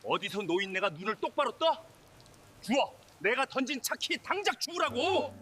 어디서 노인네가 눈을 똑바로 떠? 주워! 내가 던진 차키 당장 주우라고!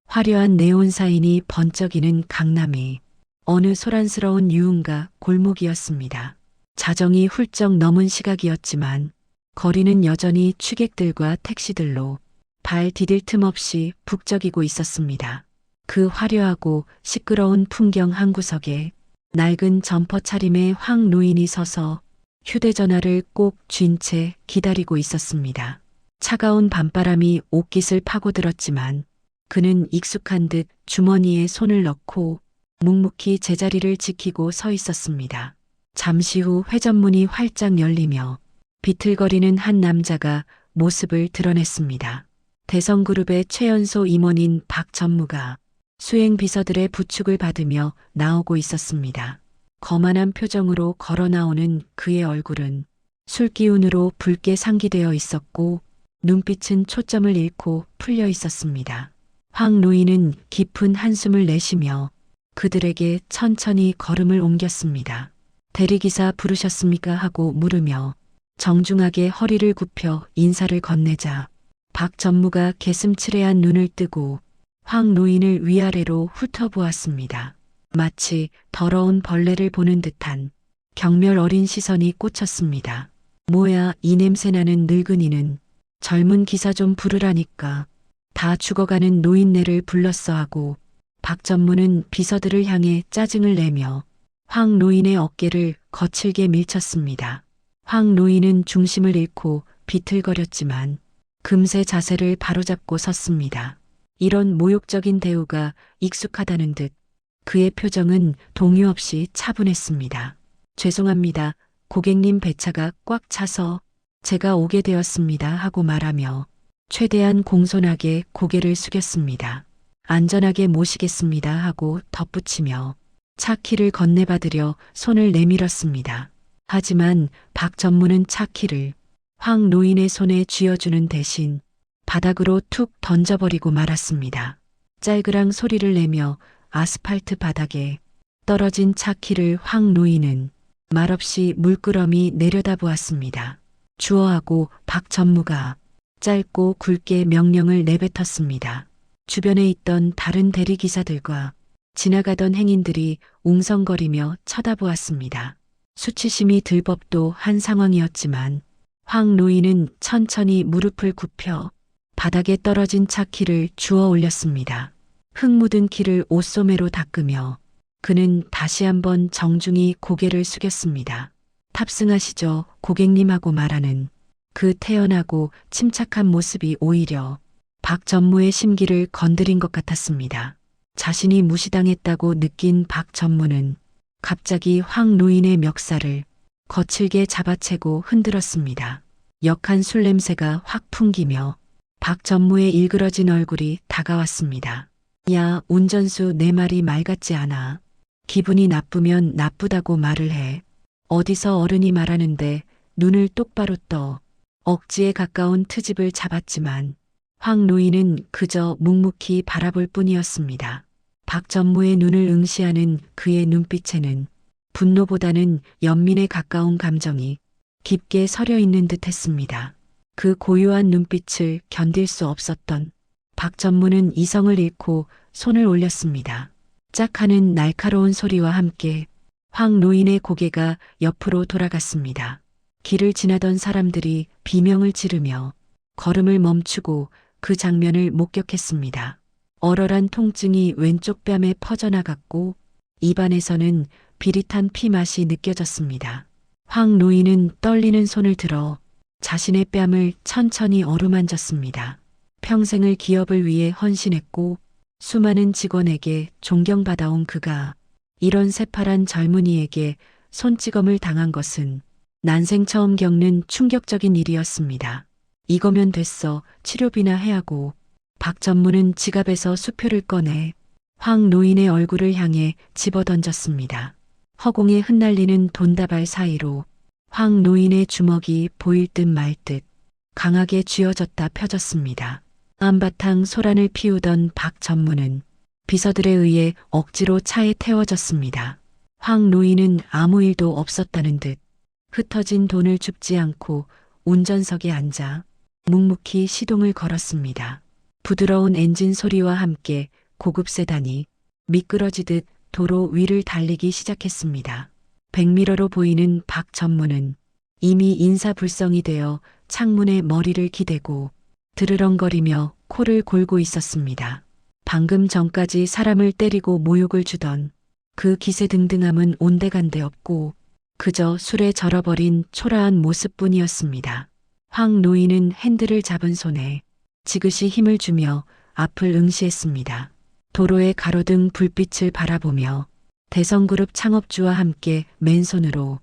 화려한 네온 사인이 번쩍이는 강남의 어느 소란스러운 유흥가 골목이었습니다. 자정이 훌쩍 넘은 시각이었지만 거리는 여전히 취객들과 택시들로 발 디딜 틈 없이 북적이고 있었습니다. 그 화려하고 시끄러운 풍경 한 구석에 낡은 점퍼 차림의 황 노인이 서서 휴대전화를 꼭 쥔 채 기다리고 있었습니다. 차가운 밤바람이 옷깃을 파고들었지만 그는 익숙한 듯 주머니에 손을 넣고 묵묵히 제자리를 지키고 서 있었습니다. 잠시 후 회전문이 활짝 열리며 비틀거리는 한 남자가 모습을 드러냈습니다. 대성그룹의 최연소 임원인 박 전무가 수행 비서들의 부축을 받으며 나오고 있었습니다. 거만한 표정으로 걸어 나오는 그의 얼굴은 술기운으로 붉게 상기되어 있었고 눈빛은 초점을 잃고 풀려 있었습니다. 황 노인은 깊은 한숨을 내쉬며 그들에게 천천히 걸음을 옮겼습니다. 대리기사 부르셨습니까? 하고 물으며 정중하게 허리를 굽혀 인사를 건네자 박 전무가 개슴츠레한 눈을 뜨고 황 노인을 위아래로 훑어보았습니다. 마치 더러운 벌레를 보는 듯한 경멸 어린 시선이 꽂혔습니다. 뭐야 이 냄새나는 늙은이는 젊은 기사 좀 부르라니까. 다 죽어가는 노인네를 불렀어 하고 박 전무는 비서들을 향해 짜증을 내며 황 노인의 어깨를 거칠게 밀쳤습니다. 황 노인은 중심을 잃고 비틀거렸지만 금세 자세를 바로잡고 섰습니다. 이런 모욕적인 대우가 익숙하다는 듯 그의 표정은 동요 없이 차분했습니다. 죄송합니다. 고객님 배차가 꽉 차서 제가 오게 되었습니다 하고 말하며 최대한 공손하게 고개를 숙였습니다. 안전하게 모시겠습니다 하고 덧붙이며 차 키를 건네받으려 손을 내밀었습니다. 하지만 박 전무는 차 키를 황 노인의 손에 쥐어주는 대신 바닥으로 툭 던져버리고 말았습니다. 짤그랑 소리를 내며 아스팔트 바닥에 떨어진 차 키를 황 노인은 말없이 물끄러미 내려다보았습니다. 주어하고 박 전무가 짧고 굵게 명령을 내뱉었습니다. 주변에 있던 다른 대리기사들과 지나가던 행인들이 웅성거리며 쳐다보았습니다. 수치심이 들 법도 한 상황이었지만 황 노인은 천천히 무릎을 굽혀 바닥에 떨어진 차 키를 주워 올렸습니다. 흙 묻은 키를 옷소매로 닦으며 그는 다시 한번 정중히 고개를 숙였습니다. 탑승하시죠, 고객님 하고 말하는 그 태연하고 침착한 모습이 오히려 박 전무의 심기를 건드린 것 같았습니다. 자신이 무시당했다고 느낀 박 전무는 갑자기 황 노인의 멱살을 거칠게 잡아채고 흔들었습니다. 역한 술 냄새가 확 풍기며 박 전무의 일그러진 얼굴이 다가왔습니다. 야, 운전수 내 말이 말 같지 않아. 기분이 나쁘면 나쁘다고 말을 해. 어디서 어른이 말하는데 눈을 똑바로 떠. 억지에 가까운 트집을 잡았지만 황 노인은 그저 묵묵히 바라볼 뿐이었습니다. 박 전무의 눈을 응시하는 그의 눈빛에는 분노보다는 연민에 가까운 감정이 깊게 서려 있는 듯 했습니다. 그 고요한 눈빛을 견딜 수 없었던 박 전무는 이성을 잃고 손을 올렸습니다. 짝 하는 날카로운 소리와 함께 황 노인의 고개가 옆으로 돌아갔습니다. 길을 지나던 사람들이 비명을 지르며 걸음을 멈추고 그 장면을 목격했습니다. 얼얼한 통증이 왼쪽 뺨에 퍼져나갔고 입안에서는 비릿한 피 맛이 느껴졌습니다. 황 노인은 떨리는 손을 들어 자신의 뺨을 천천히 어루만졌습니다. 평생을 기업을 위해 헌신했고 수많은 직원에게 존경받아온 그가 이런 새파란 젊은이에게 손찌검을 당한 것은 난생 처음 겪는 충격적인 일이었습니다. 이거면 됐어. 치료비나 해하고 박 전무는 지갑에서 수표를 꺼내 황 노인의 얼굴을 향해 집어던졌습니다. 허공에 흩날리는 돈다발 사이로 황 노인의 주먹이 보일 듯 말 듯 강하게 쥐어졌다 펴졌습니다. 한바탕 소란을 피우던 박 전무는 비서들에 의해 억지로 차에 태워졌습니다. 황 노인은 아무 일도 없었다는 듯 흩어진 돈을 줍지 않고 운전석에 앉아 묵묵히 시동을 걸었습니다. 부드러운 엔진 소리와 함께 고급 세단이 미끄러지듯 도로 위를 달리기 시작했습니다. 백미러로 보이는 박 전무는 이미 인사불성이 되어 창문에 머리를 기대고 드르렁거리며 코를 골고 있었습니다. 방금 전까지 사람을 때리고 모욕을 주던 그 기세등등함은 온데간데 없고 그저 술에 절어버린 초라한 모습뿐이었습니다. 황 노인은 핸들을 잡은 손에 지그시 힘을 주며 앞을 응시했습니다. 도로에 가로등 불빛을 바라보며 대성그룹 창업주와 함께 맨손으로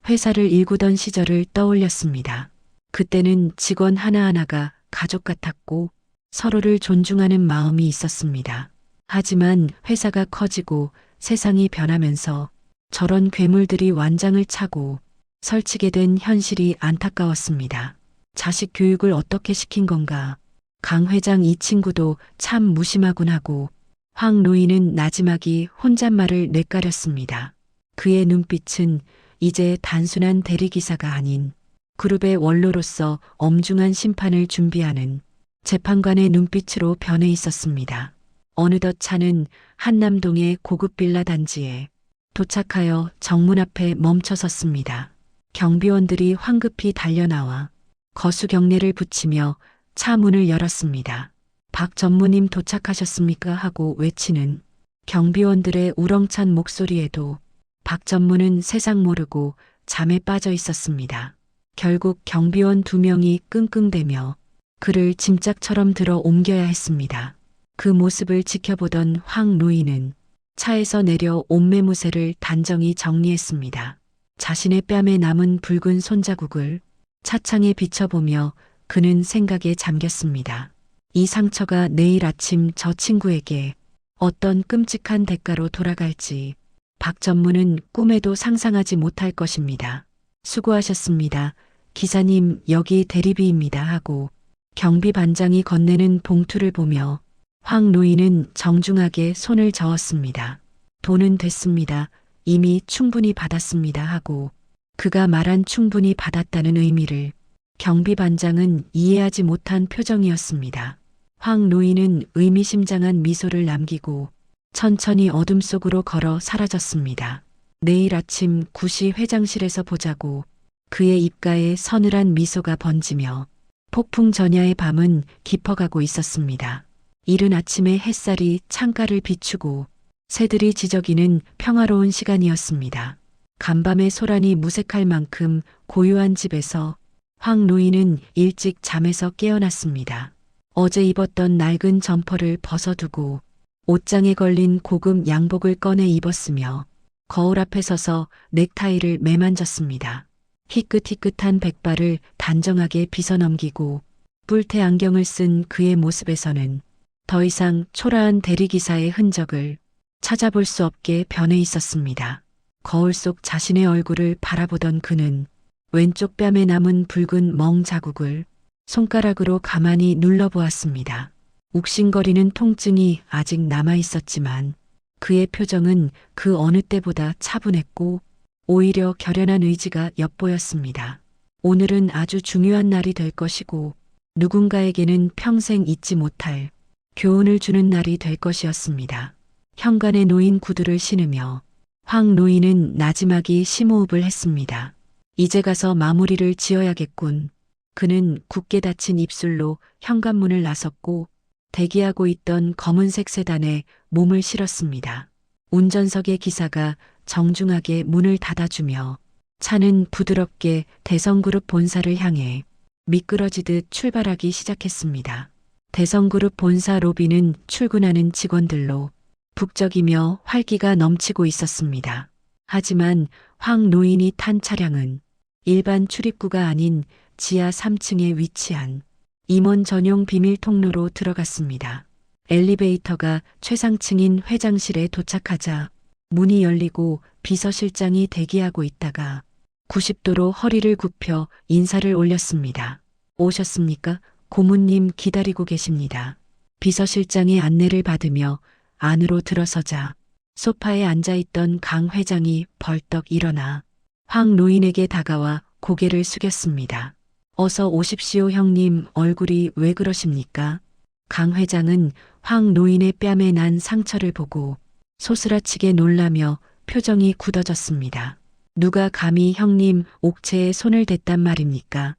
회사를 일구던 시절을 떠올렸습니다. 그때는 직원 하나하나가 가족 같았고 서로를 존중하는 마음이 있었습니다. 하지만 회사가 커지고 세상이 변하면서 저런 괴물들이 완장을 차고 설치게 된 현실이 안타까웠습니다. 자식 교육을 어떻게 시킨 건가? 강 회장 이 친구도 참 무심하군 하고 황 노인은 나지막이 혼잣말을 내까렸습니다. 그의 눈빛은 이제 단순한 대리기사가 아닌 그룹의 원로로서 엄중한 심판을 준비하는 재판관의 눈빛으로 변해 있었습니다. 어느덧 차는 한남동의 고급 빌라 단지에 도착하여 정문 앞에 멈춰섰습니다. 경비원들이 황급히 달려나와 거수 경례를 붙이며 차 문을 열었습니다. 박 전무님 도착하셨습니까? 하고 외치는 경비원들의 우렁찬 목소리에도 박 전무는 세상 모르고 잠에 빠져 있었습니다. 결국 경비원 2명이 끙끙대며 그를 짐짝처럼 들어 옮겨야 했습니다. 그 모습을 지켜보던 황 노인은 차에서 내려 옷매무새를 단정히 정리했습니다. 자신의 뺨에 남은 붉은 손자국을 차창에 비춰보며 그는 생각에 잠겼습니다. 이 상처가 내일 아침 저 친구에게 어떤 끔찍한 대가로 돌아갈지 박 전무는 꿈에도 상상하지 못할 것입니다. 수고하셨습니다. 기사님, 여기 대리비입니다 하고 경비반장이 건네는 봉투를 보며 황 노인은 정중하게 손을 저었습니다. 돈은 됐습니다. 이미 충분히 받았습니다 하고 그가 말한 충분히 받았다는 의미를 경비반장은 이해하지 못한 표정이었습니다. 황 노인은 의미심장한 미소를 남기고 천천히 어둠 속으로 걸어 사라졌습니다. 내일 아침 9시 회장실에서 보자고 그의 입가에 서늘한 미소가 번지며 폭풍 전야의 밤은 깊어가고 있었습니다. 이른 아침에 햇살이 창가를 비추고 새들이 지저귀는 평화로운 시간이었습니다. 간밤의 소란이 무색할 만큼 고요한 집에서 황 노인은 일찍 잠에서 깨어났습니다. 어제 입었던 낡은 점퍼를 벗어두고 옷장에 걸린 고급 양복을 꺼내 입었으며 거울 앞에 서서 넥타이를 매만졌습니다. 희끗희끗한 백발을 단정하게 빗어넘기고 뿔테 안경을 쓴 그의 모습에서는 더 이상 초라한 대리기사의 흔적을 찾아볼 수 없게 변해 있었습니다. 거울 속 자신의 얼굴을 바라보던 그는 왼쪽 뺨에 남은 붉은 멍 자국을 손가락으로 가만히 눌러보았습니다. 욱신거리는 통증이 아직 남아 있었지만 그의 표정은 그 어느 때보다 차분했고 오히려 결연한 의지가 엿보였습니다. 오늘은 아주 중요한 날이 될 것이고 누군가에게는 평생 잊지 못할 교훈을 주는 날이 될 것이었습니다. 현관에 놓인 구두를 신으며 황 노인은 나지막이 심호흡을 했습니다. 이제 가서 마무리를 지어야겠군. 그는 굳게 닫힌 입술로 현관문을 나섰고 대기하고 있던 검은색 세단에 몸을 실었습니다. 운전석의 기사가 정중하게 문을 닫아주며 차는 부드럽게 대성그룹 본사를 향해 미끄러지듯 출발하기 시작했습니다. 대성그룹 본사 로비는 출근하는 직원들로 북적이며 활기가 넘치고 있었습니다. 하지만 황 노인이 탄 차량은 일반 출입구가 아닌 지하 3층에 위치한 임원 전용 비밀 통로로 들어갔습니다. 엘리베이터가 최상층인 회장실에 도착하자 문이 열리고 비서실장이 대기하고 있다가 90도로 허리를 굽혀 인사를 올렸습니다. 오셨습니까? 고문님 기다리고 계십니다. 비서실장의 안내를 받으며 안으로 들어서자 소파에 앉아있던 강 회장이 벌떡 일어나 황 노인에게 다가와 고개를 숙였습니다. 어서 오십시오 형님, 얼굴이 왜 그러십니까? 강 회장은 황 노인의 뺨에 난 상처를 보고 소스라치게 놀라며 표정이 굳어졌습니다. 누가 감히 형님 옥체에 손을 댔단 말입니까?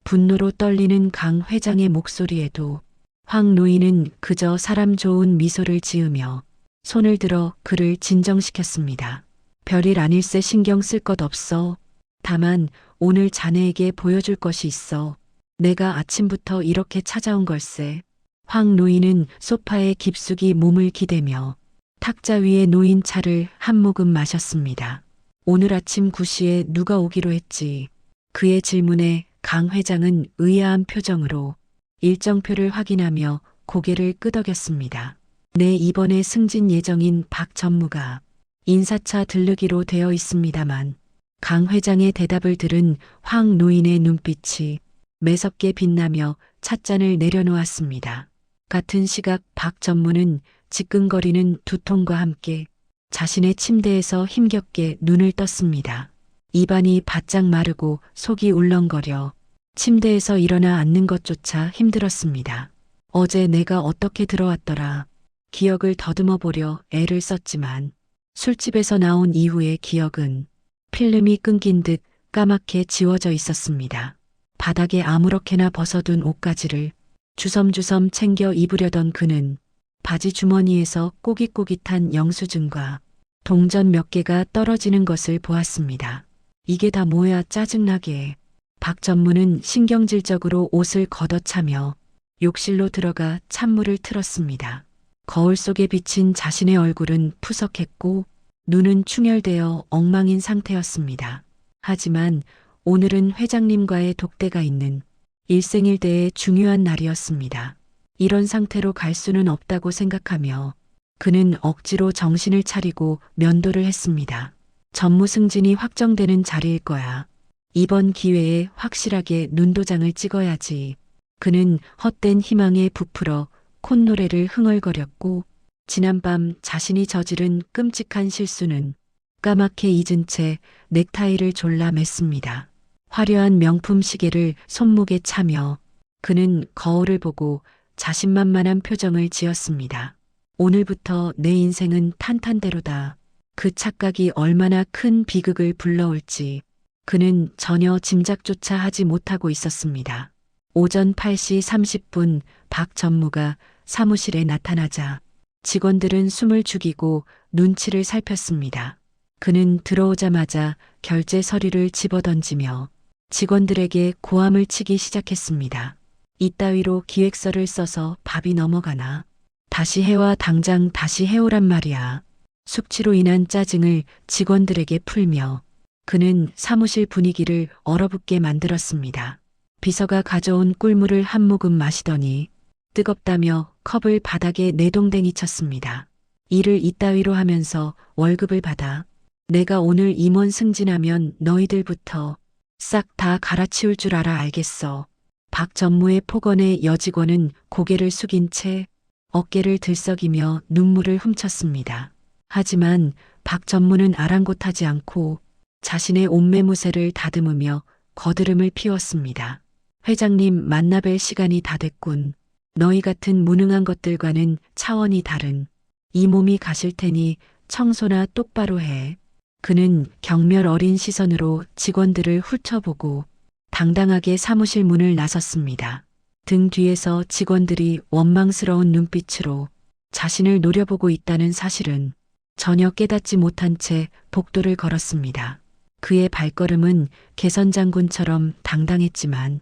분노로 떨리는 강 회장의 목소리에도 황 노인은 그저 사람 좋은 미소를 지으며 손을 들어 그를 진정시켰습니다. 별일 아닐세, 신경 쓸 것 없어. 다만 오늘 자네에게 보여줄 것이 있어. 내가 아침부터 이렇게 찾아온 걸세. 황 노인은 소파에 깊숙이 몸을 기대며 탁자 위에 놓인 차를 한 모금 마셨습니다. 오늘 아침 9시에 누가 오기로 했지? 그의 질문에 강 회장은 의아한 표정으로 일정표를 확인하며 고개를 끄덕였습니다. 네, 이번에 승진 예정인 박 전무가 인사차 들르기로 되어 있습니다만. 강 회장의 대답을 들은 황 노인의 눈빛이 매섭게 빛나며 찻잔을 내려놓았습니다. 같은 시각 박 전무는 지끈거리는 두통과 함께 자신의 침대에서 힘겹게 눈을 떴습니다. 입안이 바짝 마르고 속이 울렁거려 침대에서 일어나 앉는 것조차 힘들었습니다. 어제 내가 어떻게 들어왔더라. 기억을 더듬어 보려 애를 썼지만 술집에서 나온 이후의 기억은 필름이 끊긴 듯 까맣게 지워져 있었습니다. 바닥에 아무렇게나 벗어둔 옷가지를 주섬주섬 챙겨 입으려던 그는 바지 주머니에서 꼬깃꼬깃한 영수증과 동전 몇 개가 떨어지는 것을 보았습니다. 이게 다 뭐야, 짜증나게. 박 전무는 신경질적으로 옷을 걷어차며 욕실로 들어가 찬물을 틀었습니다. 거울 속에 비친 자신의 얼굴은 푸석했고 눈은 충혈되어 엉망인 상태였습니다. 하지만 오늘은 회장님과의 독대가 있는 일생일대의 중요한 날이었습니다. 이런 상태로 갈 수는 없다고 생각하며 그는 억지로 정신을 차리고 면도를 했습니다. 전무 승진이 확정되는 자리일 거야. 이번 기회에 확실하게 눈도장을 찍어야지. 그는 헛된 희망에 부풀어 콧노래를 흥얼거렸고 지난밤 자신이 저지른 끔찍한 실수는 까맣게 잊은 채 넥타이를 졸라 맸습니다. 화려한 명품 시계를 손목에 차며 그는 거울을 보고 자신만만한 표정을 지었습니다. 오늘부터 내 인생은 탄탄대로다. 그 착각이 얼마나 큰 비극을 불러올지 그는 전혀 짐작조차 하지 못하고 있었습니다. 오전 8시 30분 박 전무가 사무실에 나타나자 직원들은 숨을 죽이고 눈치를 살폈습니다. 그는 들어오자마자 결제 서류를 집어던지며 직원들에게 고함을 치기 시작했습니다. 이따위로 기획서를 써서 밥이 넘어가나. 다시 해와, 당장 다시 해오란 말이야. 숙취로 인한 짜증을 직원들에게 풀며 그는 사무실 분위기를 얼어붙게 만들었습니다. 비서가 가져온 꿀물을 한 모금 마시더니 뜨겁다며 컵을 바닥에 내동댕이 쳤습니다. 일을 이따위로 하면서 월급을 받아. 내가 오늘 임원 승진하면 너희들부터 싹 다 갈아치울 줄 알아, 알겠어. 박 전무의 폭언에 여직원은 고개를 숙인 채 어깨를 들썩이며 눈물을 훔쳤습니다. 하지만 박 전무는 아랑곳하지 않고 자신의 옷매무새를 다듬으며 거드름을 피웠습니다. 회장님, 만나뵐 시간이 다 됐군. 너희 같은 무능한 것들과는 차원이 다른 이 몸이 가실 테니 청소나 똑바로 해. 그는 경멸 어린 시선으로 직원들을 훑어보고 당당하게 사무실 문을 나섰습니다. 등 뒤에서 직원들이 원망스러운 눈빛으로 자신을 노려보고 있다는 사실은 전혀 깨닫지 못한 채 복도를 걸었습니다. 그의 발걸음은 개선장군처럼 당당했지만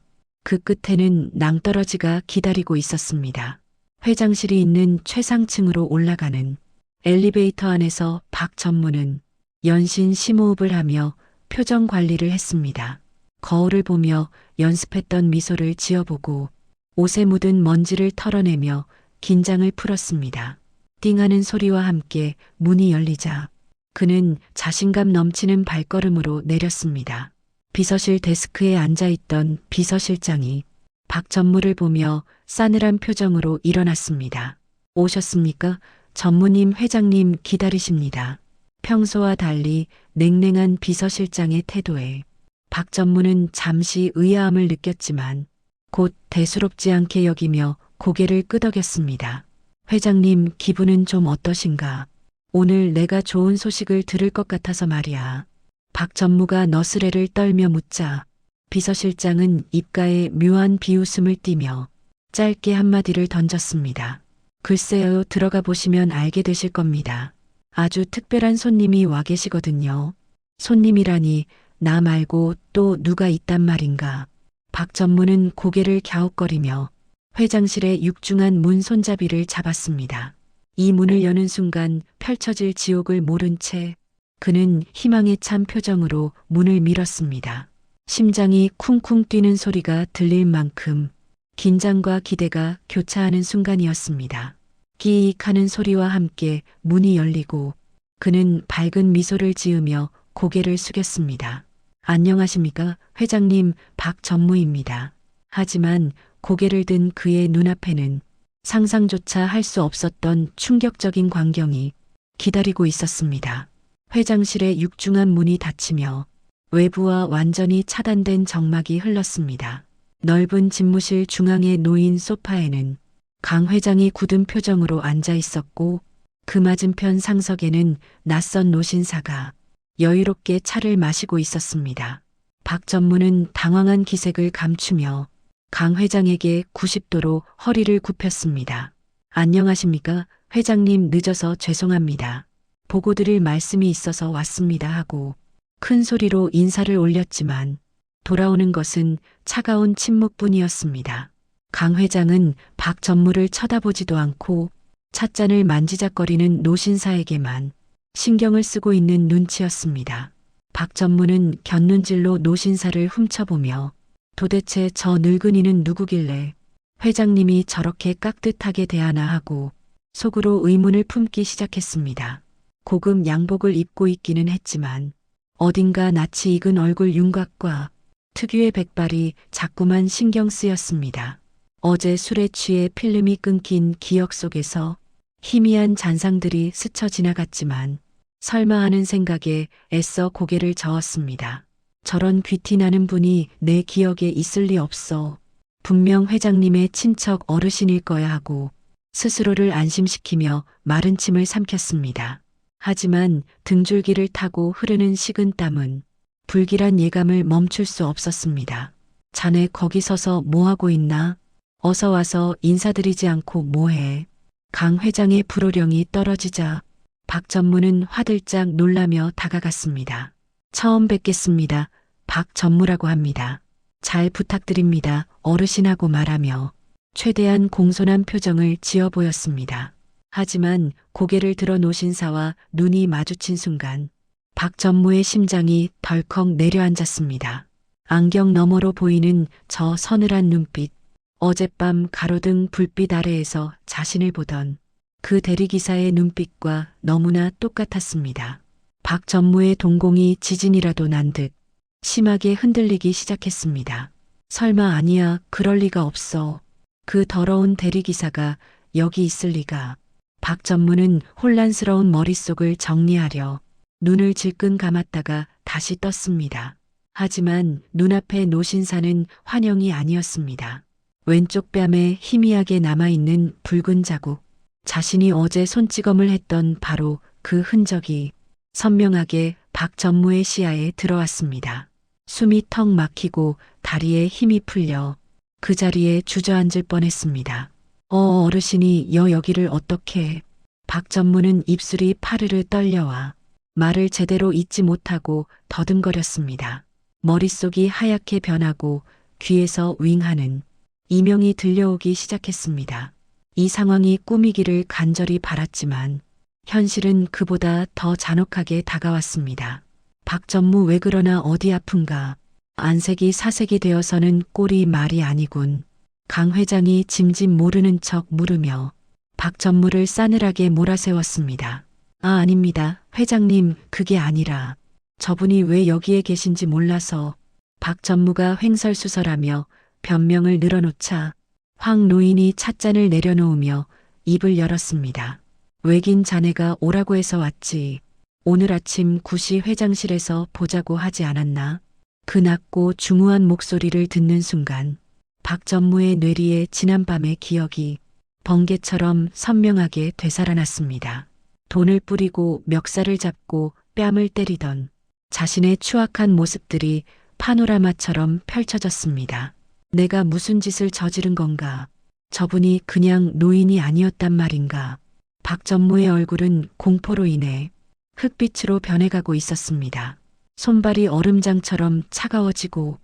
그 끝에는 낭떠러지가 기다리고 있었습니다. 회장실이 있는 최상층으로 올라가는 엘리베이터 안에서 박 전무는 연신 심호흡을 하며 표정 관리를 했습니다. 거울을 보며 연습했던 미소를 지어보고 옷에 묻은 먼지를 털어내며 긴장을 풀었습니다. 띵하는 소리와 함께 문이 열리자 그는 자신감 넘치는 발걸음으로 내렸습니다. 비서실 데스크에 앉아있던 비서실장이 박 전무를 보며 싸늘한 표정으로 일어났습니다. 오셨습니까? 전무님, 회장님 기다리십니다. 평소와 달리 냉랭한 비서실장의 태도에 박 전무는 잠시 의아함을 느꼈지만 곧 대수롭지 않게 여기며 고개를 끄덕였습니다. 회장님, 기분은 좀 어떠신가? 오늘 내가 좋은 소식을 들을 것 같아서 말이야. 박 전무가 너스레를 떨며 묻자 비서실장은 입가에 묘한 비웃음을 띠며 짧게 한마디를 던졌습니다. 글쎄요, 들어가 보시면 알게 되실 겁니다. 아주 특별한 손님이 와 계시거든요. 손님이라니 나 말고 또 누가 있단 말인가. 박 전무는 고개를 갸웃거리며 회장실의 육중한 문 손잡이를 잡았습니다. 이 문을 여는 순간 펼쳐질 지옥을 모른 채 그는 희망에 찬 표정으로 문을 밀었습니다. 심장이 쿵쿵 뛰는 소리가 들릴 만큼 긴장과 기대가 교차하는 순간이었습니다. 끼익 하는 소리와 함께 문이 열리고 그는 밝은 미소를 지으며 고개를 숙였습니다. 안녕하십니까? 회장님, 박 전무입니다. 하지만 고개를 든 그의 눈앞에는 상상조차 할 수 없었던 충격적인 광경이 기다리고 있었습니다. 회장실의 육중한 문이 닫히며 외부와 완전히 차단된 정막이 흘렀습니다. 넓은 집무실 중앙에 놓인 소파에는 강 회장이 굳은 표정으로 앉아 있었고 그 맞은편 상석에는 낯선 노신사가 여유롭게 차를 마시고 있었습니다. 박 전무는 당황한 기색을 감추며 강 회장에게 90도로 허리를 굽혔습니다. 안녕하십니까? 회장님, 늦어서 죄송합니다. 보고 드릴 말씀이 있어서 왔습니다 하고 큰 소리로 인사를 올렸지만 돌아오는 것은 차가운 침묵뿐이었습니다. 강 회장은 박 전무를 쳐다보지도 않고 찻잔을 만지작거리는 노신사에게만 신경을 쓰고 있는 눈치였습니다. 박 전무는 곁눈질로 노신사를 훔쳐보며 도대체 저 늙은이는 누구길래 회장님이 저렇게 깍듯하게 대하나 하고 속으로 의문을 품기 시작했습니다. 고급 양복을 입고 있기는 했지만 어딘가 낯이 익은 얼굴 윤곽과 특유의 백발이 자꾸만 신경 쓰였습니다. 어제 술에 취해 필름이 끊긴 기억 속에서 희미한 잔상들이 스쳐 지나갔지만 설마 하는 생각에 애써 고개를 저었습니다. 저런 귀티나는 분이 내 기억에 있을 리 없어. 분명 회장님의 친척 어르신일 거야 하고 스스로를 안심시키며 마른 침을 삼켰습니다. 하지만 등줄기를 타고 흐르는 식은땀은 불길한 예감을 멈출 수 없었습니다. 자네 거기 서서 뭐하고 있나? 어서 와서 인사드리지 않고 뭐해? 강 회장의 불호령이 떨어지자 박 전무는 화들짝 놀라며 다가갔습니다. 처음 뵙겠습니다. 박 전무라고 합니다. 잘 부탁드립니다. 어르신하고 말하며 최대한 공손한 표정을 지어 보였습니다. 하지만 고개를 들어 노신사와 눈이 마주친 순간 박 전무의 심장이 덜컥 내려앉았습니다. 안경 너머로 보이는 저 서늘한 눈빛, 어젯밤 가로등 불빛 아래에서 자신을 보던 그 대리기사의 눈빛과 너무나 똑같았습니다. 박 전무의 동공이 지진이라도 난 듯 심하게 흔들리기 시작했습니다. 설마 아니야, 그럴 리가 없어. 그 더러운 대리기사가 여기 있을 리가. 박 전무는 혼란스러운 머릿속을 정리하려 눈을 질끈 감았다가 다시 떴습니다. 하지만 눈앞의 노신사는 환영이 아니었습니다. 왼쪽 뺨에 희미하게 남아있는 붉은 자국, 자신이 어제 손찌검을 했던 바로 그 흔적이 선명하게 박 전무의 시야에 들어왔습니다. 숨이 턱 막히고 다리에 힘이 풀려 그 자리에 주저앉을 뻔했습니다. 어르신이 여기를 어떻게... 박 전무는 입술이 파르르 떨려와 말을 제대로 잇지 못하고 더듬거렸습니다. 머릿속이 하얗게 변하고 귀에서 윙하는 이명이 들려오기 시작했습니다. 이 상황이 꿈이기를 간절히 바랐지만 현실은 그보다 더 잔혹하게 다가왔습니다. 박 전무 왜 그러나 어디 아픈가. 안색이 사색이 되어서는 꼴이 말이 아니군. 강 회장이 짐짓 모르는 척 물으며 박 전무를 싸늘하게 몰아세웠습니다. 아닙니다. 회장님, 그게 아니라 저분이 왜 여기에 계신지 몰라서. 박 전무가 횡설수설하며 변명을 늘어놓자 황 노인이 찻잔을 내려놓으며 입을 열었습니다. 외긴 자네가 오라고 해서 왔지. 오늘 아침 9시 회장실에서 보자고 하지 않았나? 그 낮고 중후한 목소리를 듣는 순간 박전무의 뇌리에 지난밤의 기억이 번개처럼 선명하게 되살아났습니다. 돈을 뿌리고 멱살을 잡고 뺨을 때리던 자신의 추악한 모습들이 파노라마처럼 펼쳐졌습니다. 내가 무슨 짓을 저지른 건가? 저분이 그냥 노인이 아니었단 말인가? 박전무의 얼굴은 공포로 인해 흑빛으로 변해가고 있었습니다. 손발이 얼음장처럼 차가워지고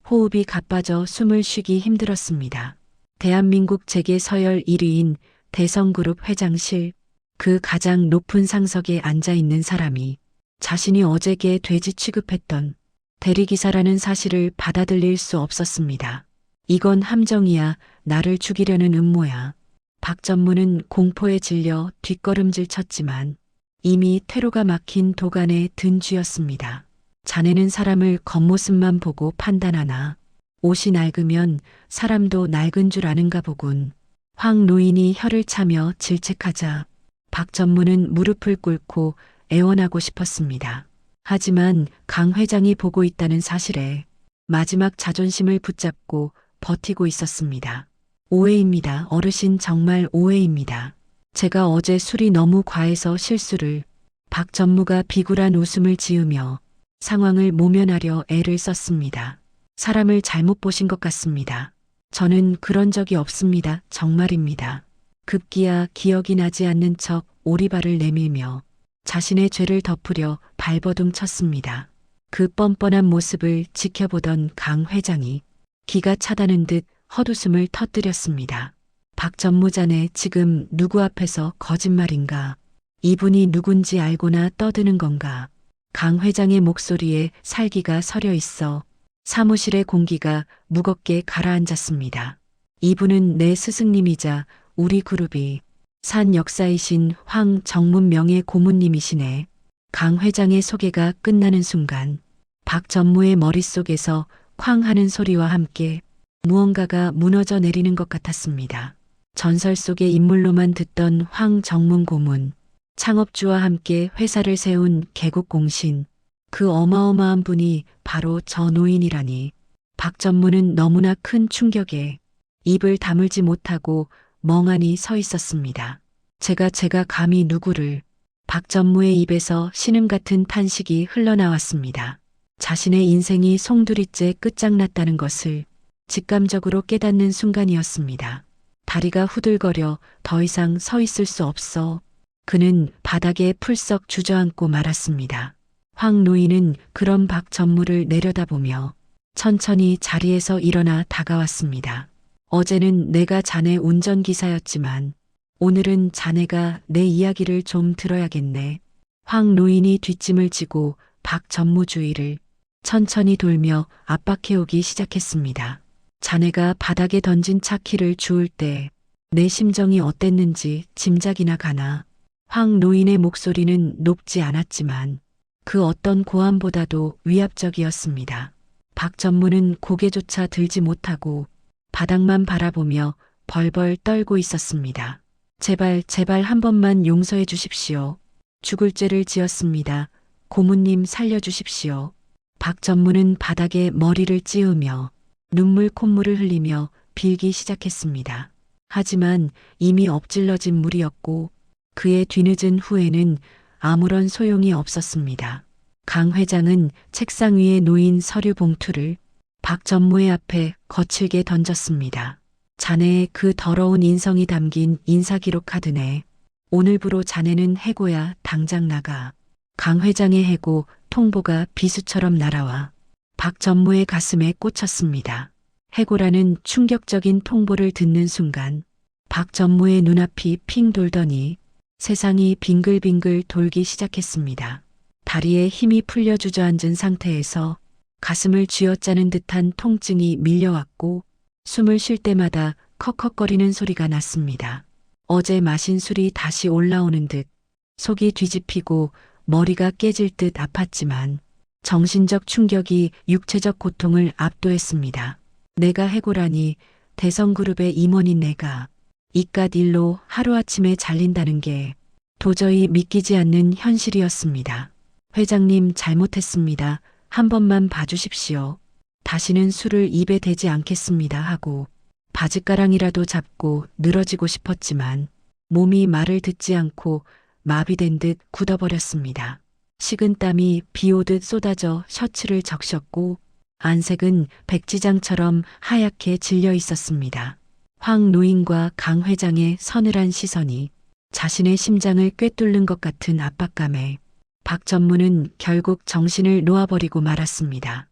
호흡이 가빠져 숨을 쉬기 힘들었습니다. 대한민국 재계 서열 1위인 대성그룹 회장실, 그 가장 높은 상석에 앉아 있는 사람이 자신이 어제게 돼지 취급했던 대리기사라는 사실을 받아들일 수 없었습니다. 이건 함정이야. 나를 죽이려는 음모야. 박전무는 공포에 질려 뒷걸음질 쳤지만 이미 퇴로가 막힌 도간에 든 쥐였습니다. 자네는 사람을 겉모습만 보고 판단하나? 옷이 낡으면 사람도 낡은 줄 아는가 보군. 황 노인이 혀를 차며 질책하자 박전무는 무릎을 꿇고 애원하고 싶었습니다. 하지만 강 회장이 보고 있다는 사실에 마지막 자존심을 붙잡고 버티고 있었습니다. 오해입니다. 어르신, 정말 오해입니다. 제가 어제 술이 너무 과해서 실수를. 박전무가 비굴한 웃음을 지으며 상황을 모면하려 애를 썼습니다. 사람을 잘못 보신 것 같습니다. 저는 그런 적이 없습니다. 정말입니다. 급기야 기억이 나지 않는 척 오리발을 내밀며 자신의 죄를 덮으려 발버둥 쳤습니다. 그 뻔뻔한 모습을 지켜보던 강 회장이 기가 차다는 듯 헛웃음을 터뜨렸습니다. 박전무 자네 지금 누구 앞에서 거짓말인가? 이분이 누군지 알고나 떠드는 건가? 강 회장의 목소리에 살기가 서려 있어 사무실의 공기가 무겁게 가라앉았습니다. 이분은 내 스승님이자 우리 그룹이 산 역사이신 황정문 명예 고문님이시네. 강 회장의 소개가 끝나는 순간 박전무의 머릿속에서 쾅 하는 소리와 함께 무언가가 무너져 내리는 것 같았습니다. 전설 속의 인물로만 듣던 황정문 고문, 창업주와 함께 회사를 세운 개국공신, 그 어마어마한 분이 바로 저 노인이라니. 박전무는 너무나 큰 충격에 입을 다물지 못하고 멍하니 서 있었습니다. 제가 감히 누구를. 박전무의 입에서 신음 같은 탄식이 흘러나왔습니다. 자신의 인생이 송두리째 끝장났다는 것을 직감적으로 깨닫는 순간이었습니다. 다리가 후들거려 더 이상 서 있을 수 없어 그는 바닥에 풀썩 주저앉고 말았습니다. 황 노인은 그런 박전무를 내려다보며 천천히 자리에서 일어나 다가왔습니다. 어제는 내가 자네 운전기사였지만 오늘은 자네가 내 이야기를 좀 들어야겠네. 황 노인이 뒷짐을 지고 박전무 주위를 천천히 돌며 압박해오기 시작했습니다. 자네가 바닥에 던진 차키를 주울 때 내 심정이 어땠는지 짐작이나 가나. 황 노인의 목소리는 높지 않았지만 그 어떤 고함보다도 위압적이었습니다. 박전무는 고개조차 들지 못하고 바닥만 바라보며 벌벌 떨고 있었습니다. 제발 한 번만 용서해 주십시오. 죽을 죄를 지었습니다. 고문님 살려주십시오. 박전무는 바닥에 머리를 찌우며 눈물 콧물을 흘리며 빌기 시작했습니다. 하지만 이미 엎질러진 물이었고 그의 뒤늦은 후에는 아무런 소용이 없었습니다. 강 회장은 책상 위에 놓인 서류 봉투를 박전무의 앞에 거칠게 던졌습니다. 자네의 그 더러운 인성이 담긴 인사기록 카드네. 오늘부로 자네는 해고야. 당장 나가. 강 회장의 해고 통보가 비수처럼 날아와 박전무의 가슴에 꽂혔습니다. 해고라는 충격적인 통보를 듣는 순간 박전무의 눈앞이 핑 돌더니 세상이 빙글빙글 돌기 시작했습니다. 다리에 힘이 풀려 주저앉은 상태에서 가슴을 쥐어짜는 듯한 통증이 밀려왔고 숨을 쉴 때마다 컥컥거리는 소리가 났습니다. 어제 마신 술이 다시 올라오는 듯 속이 뒤집히고 머리가 깨질 듯 아팠지만 정신적 충격이 육체적 고통을 압도했습니다. 내가 해고라니. 대성그룹의 임원인 내가 이깟 일로 하루아침에 잘린다는 게 도저히 믿기지 않는 현실이었습니다. 회장님 잘못했습니다. 한 번만 봐주십시오. 다시는 술을 입에 대지 않겠습니다 하고 바짓가랑이라도 잡고 늘어지고 싶었지만 몸이 말을 듣지 않고 마비된 듯 굳어버렸습니다. 식은땀이 비오듯 쏟아져 셔츠를 적셨고 안색은 백지장처럼 하얗게 질려 있었습니다. 황 노인과 강 회장의 서늘한 시선이 자신의 심장을 꿰뚫는 것 같은 압박감에 박 전무는 결국 정신을 놓아버리고 말았습니다.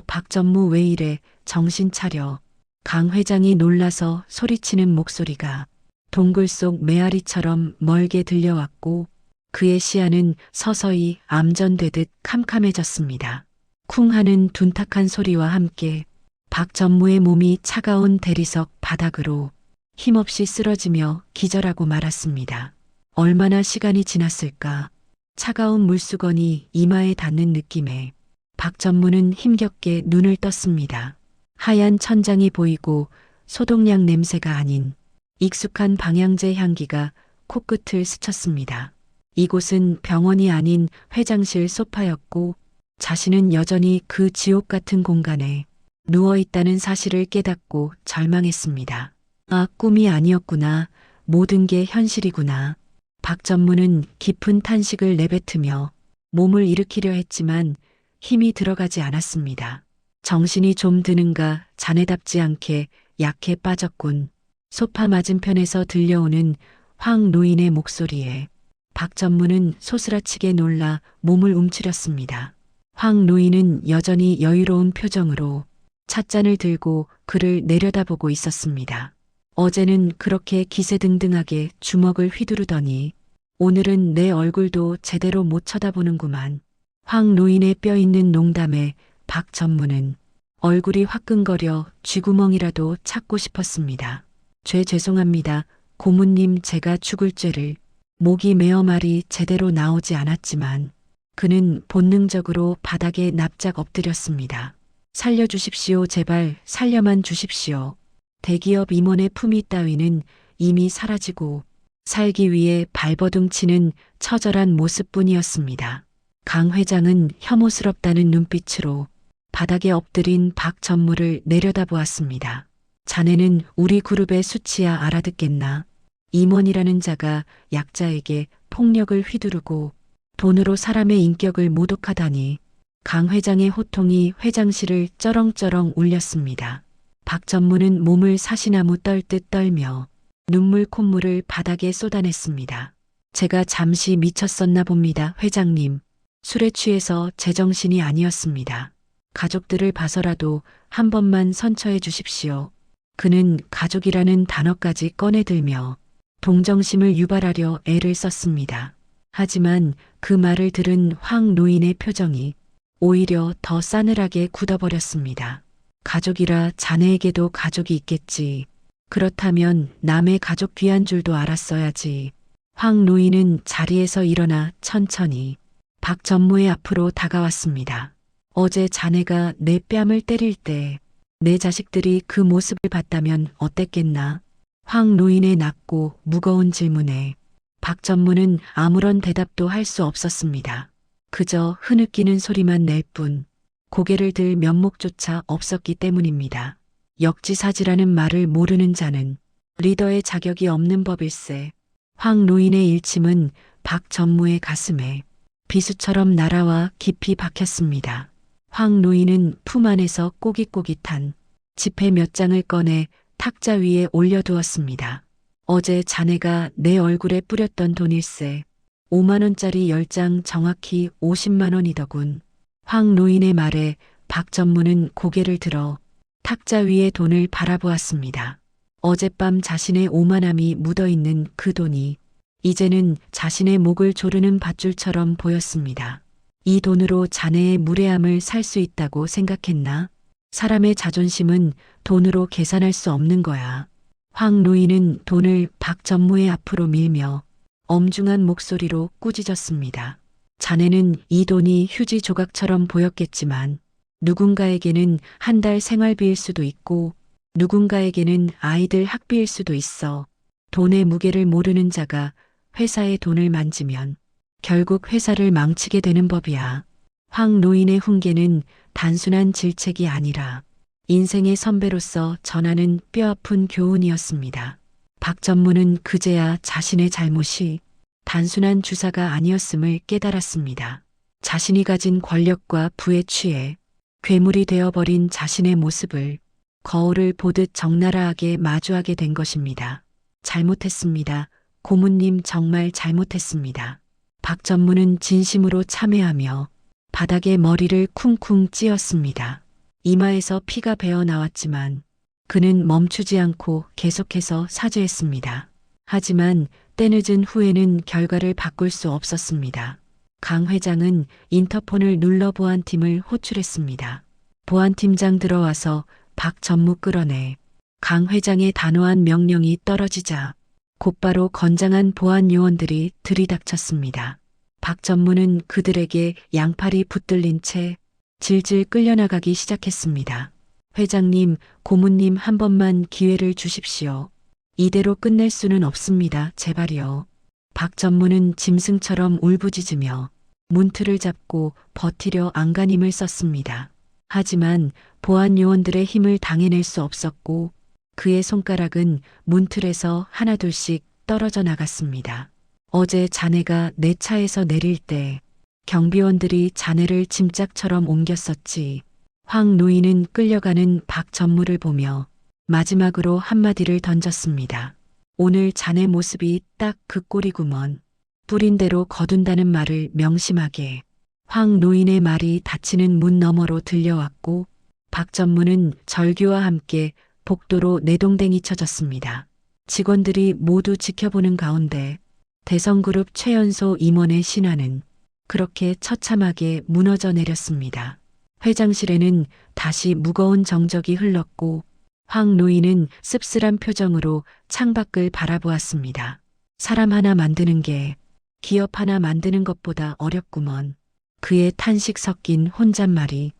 박 전무 왜 이래? 정신 차려. 강 회장이 놀라서 소리치는 목소리가 동굴 속 메아리처럼 멀게 들려왔고 그의 시야는 서서히 암전되듯 캄캄해졌습니다. 쿵 하는 둔탁한 소리와 함께 박 전무의 몸이 차가운 대리석 바닥으로 힘없이 쓰러지며 기절하고 말았습니다. 얼마나 시간이 지났을까? 차가운 물수건이 이마에 닿는 느낌에 박 전무는 힘겹게 눈을 떴습니다. 하얀 천장이 보이고 소독약 냄새가 아닌 익숙한 방향제 향기가 코끝을 스쳤습니다. 이곳은 병원이 아닌 회장실 소파였고 자신은 여전히 그 지옥 같은 공간에 누워있다는 사실을 깨닫고 절망했습니다. 아, 꿈이 아니었구나. 모든 게 현실이구나. 박 전무는 깊은 탄식을 내뱉으며 몸을 일으키려 했지만 힘이 들어가지 않았습니다. 정신이 좀 드는가 자네답지 않게 약해 빠졌군. 소파 맞은편에서 들려오는 황 노인의 목소리에 박 전무는 소스라치게 놀라 몸을 움츠렸습니다. 황 노인은 여전히 여유로운 표정으로 찻잔을 들고 그를 내려다보고 있었습니다. 어제는 그렇게 기세등등하게 주먹을 휘두르더니 오늘은 내 얼굴도 제대로 못 쳐다보는구만. 황 노인의 뼈 있는 농담에 박 전무는 얼굴이 화끈거려 쥐구멍이라도 찾고 싶었습니다. 죄송합니다. 고모님 제가 죽을 죄를. 목이 메어 말이 제대로 나오지 않았지만 그는 본능적으로 바닥에 납작 엎드렸습니다. 살려주십시오. 제발 살려만 주십시오. 대기업 임원의 품위 따위는 이미 사라지고 살기 위해 발버둥치는 처절한 모습뿐이었습니다. 강 회장은 혐오스럽다는 눈빛으로 바닥에 엎드린 박 전무를 내려다보았습니다. 자네는 우리 그룹의 수치야 알아듣겠나? 임원이라는 자가 약자에게 폭력을 휘두르고 돈으로 사람의 인격을 모독하다니. 강 회장의 호통이 회장실을 쩌렁쩌렁 울렸습니다. 박 전무는 몸을 사시나무 떨듯 떨며 눈물 콧물을 바닥에 쏟아냈습니다. 제가 잠시 미쳤었나 봅니다, 회장님. 술에 취해서 제정신이 아니었습니다. 가족들을 봐서라도 한 번만 선처해 주십시오. 그는 가족이라는 단어까지 꺼내들며 동정심을 유발하려 애를 썼습니다. 하지만 그 말을 들은 황 노인의 표정이 오히려 더 싸늘하게 굳어버렸습니다. 가족이라 자네에게도 가족이 있겠지. 그렇다면 남의 가족 귀한 줄도 알았어야지. 황 노인은 자리에서 일어나 천천히 박 전무의 앞으로 다가왔습니다. 어제 자네가 내 뺨을 때릴 때 내 자식들이 그 모습을 봤다면 어땠겠나? 황 노인의 낮고 무거운 질문에 박 전무는 아무런 대답도 할 수 없었습니다. 그저 흐느끼는 소리만 낼 뿐 고개를 들 면목조차 없었기 때문입니다. 역지사지라는 말을 모르는 자는 리더의 자격이 없는 법일세. 황 노인의 일침은 박 전무의 가슴에 비수처럼 날아와 깊이 박혔습니다. 황 노인은 품 안에서 꼬깃꼬깃한 지폐 몇 장을 꺼내 탁자 위에 올려두었습니다. 어제 자네가 내 얼굴에 뿌렸던 돈일세. 5만 원짜리 10장 정확히 50만 원이더군. 황 노인의 말에 박 전무는 고개를 들어 탁자 위의 돈을 바라보았습니다. 어젯밤 자신의 오만함이 묻어있는 그 돈이 이제는 자신의 목을 조르는 밧줄처럼 보였습니다. 이 돈으로 자네의 무례함을 살 수 있다고 생각했나? 사람의 자존심은 돈으로 계산할 수 없는 거야. 황 노인은 돈을 박 전무의 앞으로 밀며 엄중한 목소리로 꾸짖었습니다. 자네는 이 돈이 휴지 조각처럼 보였겠지만 누군가에게는 한 달 생활비일 수도 있고 누군가에게는 아이들 학비일 수도 있어. 돈의 무게를 모르는 자가 회사의 돈을 만지면 결국 회사를 망치게 되는 법이야. 황 노인의 훈계는 단순한 질책이 아니라 인생의 선배로서 전하는 뼈아픈 교훈이었습니다. 박 전무는 그제야 자신의 잘못이 단순한 주사가 아니었음을 깨달았습니다. 자신이 가진 권력과 부에 취해 괴물이 되어버린 자신의 모습을 거울을 보듯 적나라하게 마주하게 된 것입니다. 잘못했습니다. 고모님 정말 잘못했습니다. 박 전무는 진심으로 참회하며 바닥에 머리를 쿵쿵 찧었습니다. 이마에서 피가 배어 나왔지만 그는 멈추지 않고 계속해서 사죄했습니다. 하지만 때늦은 후에는 결과를 바꿀 수 없었습니다. 강 회장은 인터폰을 눌러 보안팀을 호출했습니다. 보안팀장 들어와서 박 전무 끌어내 강 회장의 단호한 명령이 떨어지자 곧바로 건장한 보안 요원들이 들이닥쳤습니다. 박 전무는 그들에게 양팔이 붙들린 채 질질 끌려나가기 시작했습니다. 회장님, 고모님 한 번만 기회를 주십시오. 이대로 끝낼 수는 없습니다. 제발요. 박 전무는 짐승처럼 울부짖으며 문틀을 잡고 버티려 안간힘을 썼습니다. 하지만 보안 요원들의 힘을 당해낼 수 없었고 그의 손가락은 문틀에서 하나둘씩 떨어져 나갔습니다. 어제 자네가 내 차에서 내릴 때 경비원들이 자네를 짐짝처럼 옮겼었지. 황 노인은 끌려가는 박 전무를 보며 마지막으로 한마디를 던졌습니다. 오늘 자네 모습이 딱 그 꼴이구먼. 뿌린 대로 거둔다는 말을 명심하게. 황 노인의 말이 닫히는 문 너머로 들려왔고 박 전무는 절규와 함께 복도로 내동댕이 쳐졌습니다. 직원들이 모두 지켜보는 가운데 대성그룹 최연소 임원의 신화는 그렇게 처참하게 무너져 내렸습니다. 회장실에는 다시 무거운 정적이 흘렀고 황 노인은 씁쓸한 표정으로 창밖을 바라보았습니다. 사람 하나 만드는 게 기업 하나 만드는 것보다 어렵구먼. 그의 탄식 섞인 혼잣말이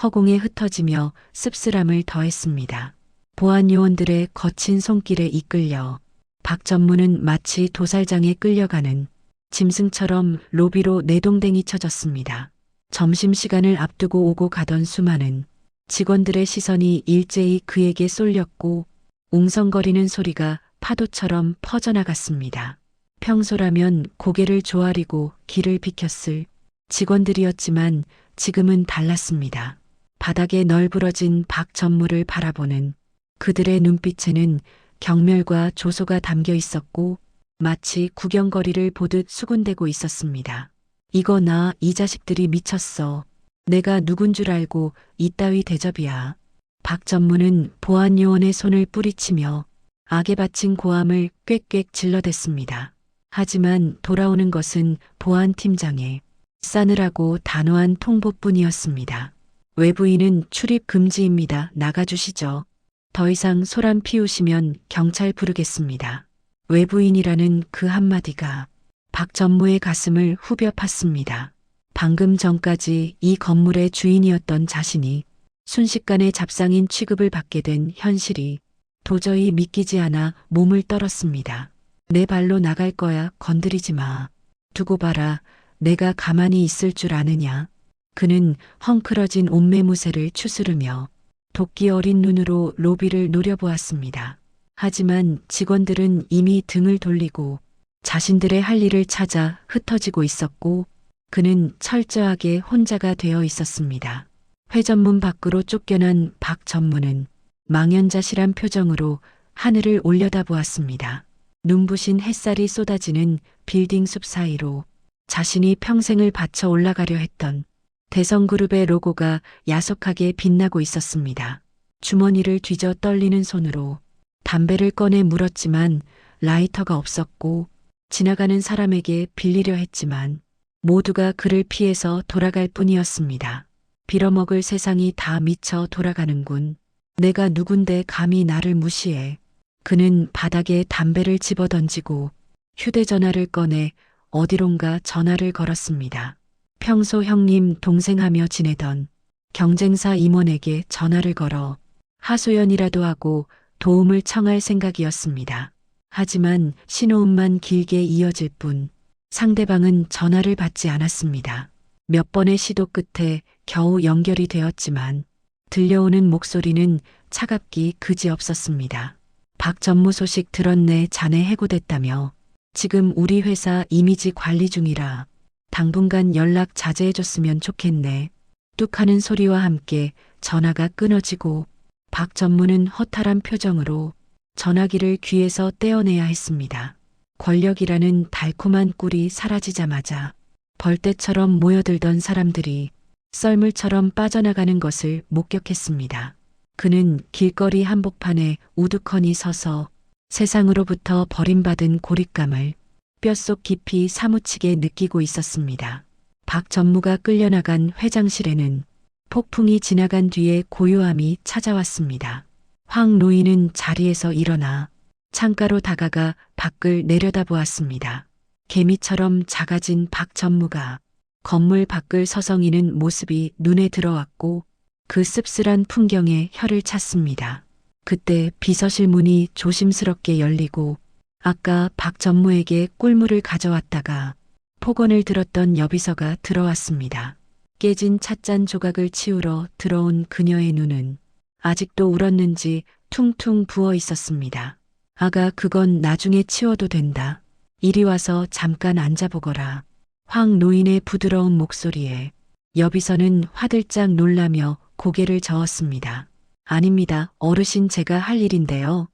허공에 흩어지며 씁쓸함을 더했습니다. 보안 요원들의 거친 손길에 이끌려 박 전무는 마치 도살장에 끌려가는 짐승처럼 로비로 내동댕이 쳐졌습니다. 점심시간을 앞두고 오고 가던 수많은 직원들의 시선이 일제히 그에게 쏠렸고 웅성거리는 소리가 파도처럼 퍼져나갔습니다. 평소라면 고개를 조아리고 길을 비켰을 직원들이었지만 지금은 달랐습니다. 바닥에 널브러진 박 전무를 바라보는 그들의 눈빛에는 경멸과 조소가 담겨 있었고 마치 구경거리를 보듯 수군대고 있었습니다. 이거 나 이 자식들이 미쳤어. 내가 누군 줄 알고 이따위 대접이야. 박 전무는 보안 요원의 손을 뿌리치며 악에 바친 고함을 꽥꽥 질러댔습니다. 하지만 돌아오는 것은 보안 팀장의 싸늘하고 단호한 통보뿐이었습니다. 외부인은 출입 금지입니다. 나가주시죠. 더 이상 소란 피우시면 경찰 부르겠습니다. 외부인이라는 그 한마디가 박 전무의 가슴을 후벼 팠습니다. 방금 전까지 이 건물의 주인이었던 자신이 순식간에 잡상인 취급을 받게 된 현실이 도저히 믿기지 않아 몸을 떨었습니다. 내 발로 나갈 거야. 건드리지 마. 두고 봐라. 내가 가만히 있을 줄 아느냐. 그는 헝클어진 옷매무새를 추스르며 도끼 어린 눈으로 로비를 노려보았습니다. 하지만 직원들은 이미 등을 돌리고 자신들의 할 일을 찾아 흩어지고 있었고 그는 철저하게 혼자가 되어 있었습니다. 회전문 밖으로 쫓겨난 박 전무는 망연자실한 표정으로 하늘을 올려다보았습니다. 눈부신 햇살이 쏟아지는 빌딩 숲 사이로 자신이 평생을 바쳐 올라가려 했던 대성그룹의 로고가 야속하게 빛나고 있었습니다. 주머니를 뒤져 떨리는 손으로 담배를 꺼내 물었지만 라이터가 없었고 지나가는 사람에게 빌리려 했지만 모두가 그를 피해서 돌아갈 뿐이었습니다. 빌어먹을 세상이 다 미쳐 돌아가는군. 내가 누군데 감히 나를 무시해. 그는 바닥에 담배를 집어던지고 휴대전화를 꺼내 어디론가 전화를 걸었습니다. 평소 형님 동생하며 지내던 경쟁사 임원에게 전화를 걸어 하소연이라도 하고 도움을 청할 생각이었습니다. 하지만 신호음만 길게 이어질 뿐 상대방은 전화를 받지 않았습니다. 몇 번의 시도 끝에 겨우 연결이 되었지만 들려오는 목소리는 차갑기 그지없었습니다. 박 전무 소식 들었네. 자네 해고됐다며. 지금 우리 회사 이미지 관리 중이라 당분간 연락 자제해줬으면 좋겠네. 뚝 하는 소리와 함께 전화가 끊어지고 박 전무는 허탈한 표정으로 전화기를 귀에서 떼어내야 했습니다. 권력이라는 달콤한 꿀이 사라지자마자 벌떼처럼 모여들던 사람들이 썰물처럼 빠져나가는 것을 목격했습니다. 그는 길거리 한복판에 우두커니 서서 세상으로부터 버림받은 고립감을 뼛속 깊이 사무치게 느끼고 있었습니다. 박 전무가 끌려나간 회장실에는 폭풍이 지나간 뒤에 고요함이 찾아왔습니다. 황 노인은 자리에서 일어나 창가로 다가가 밖을 내려다보았습니다. 개미처럼 작아진 박 전무가 건물 밖을 서성이는 모습이 눈에 들어왔고 그 씁쓸한 풍경에 혀를 찼습니다. 그때 비서실 문이 조심스럽게 열리고 아까 박 전무에게 꿀물을 가져왔다가 폭언을 들었던 여비서가 들어왔습니다. 깨진 찻잔 조각을 치우러 들어온 그녀의 눈은 아직도 울었는지 퉁퉁 부어 있었습니다. 아가, 그건 나중에 치워도 된다. 이리 와서 잠깐 앉아보거라. 황 노인의 부드러운 목소리에 여비서는 화들짝 놀라며 고개를 저었습니다. 아닙니다. 어르신, 제가 할 일인데요.